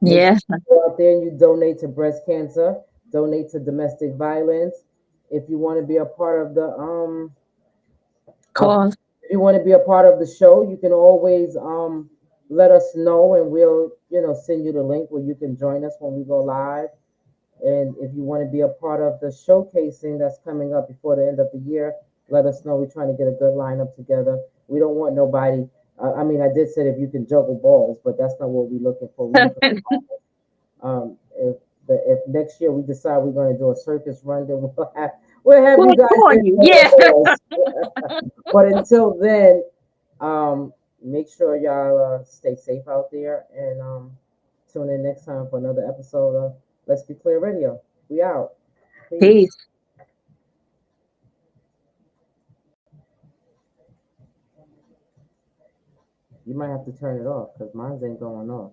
Make sure yeah. you go out there and you donate to breast cancer, donate to domestic violence. If you want to be a part of the Cause if you want to be a part of the show, you can always let us know, and we'll send you the link where you can join us when we go live. And if you want to be a part of the showcasing that's coming up before the end of the year, let us know. We're trying to get a good lineup together. We don't want nobody. I mean, I did say if you can juggle balls, but that's not what we're looking for. We're looking if next year we decide we're going to do a circus run, then we'll have you we'll guys call there you. for Yeah. the balls. But until then, make sure y'all stay safe out there, and tune in next time for another episode of Let's Be Clear Radio. We out. Peace. Peace. You might have to turn it off because mine ain't going off.